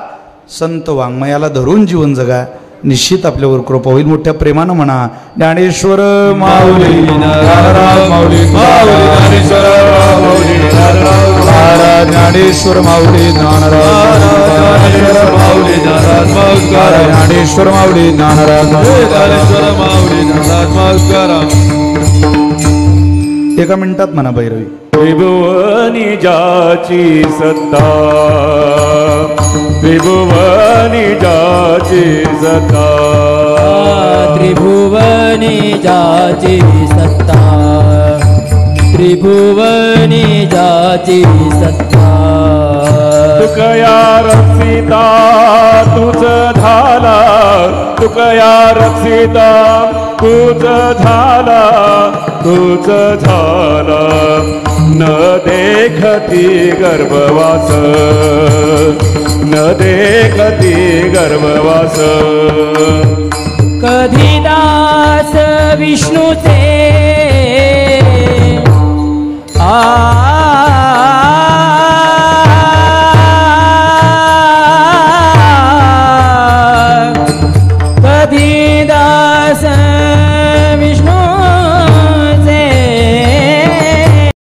संत वाङ्मयाला धरून जीवन जगा निश्चित आपल्यावर कृपा होईल मोठ्या प्रेमानं म्हणा ज्ञानेश्वर माऊली ज्ञानराज माऊली ज्ञानेश्वर माऊली ज्ञानेश्वर माऊली ज्ञानराज माऊली ज्ञानराज ज्ञानेश्वर माऊली ज्ञानराज माऊली ज्ञानराज एका मिनिटात म्हणा भैरवी त्रिभुवनी जाची सत्ता त्रिभुवनी जाची सत्ता त्रिभुवनी जाची सत्ता त्रिभुवनी जाची सत्ता तुकया रक्षिता तुझ झाला तुकया रक्षिता तुझ झाला तुझ झाला न देखती गर्भवास न देखती गर्भवास कधी दास विष्णूचे आ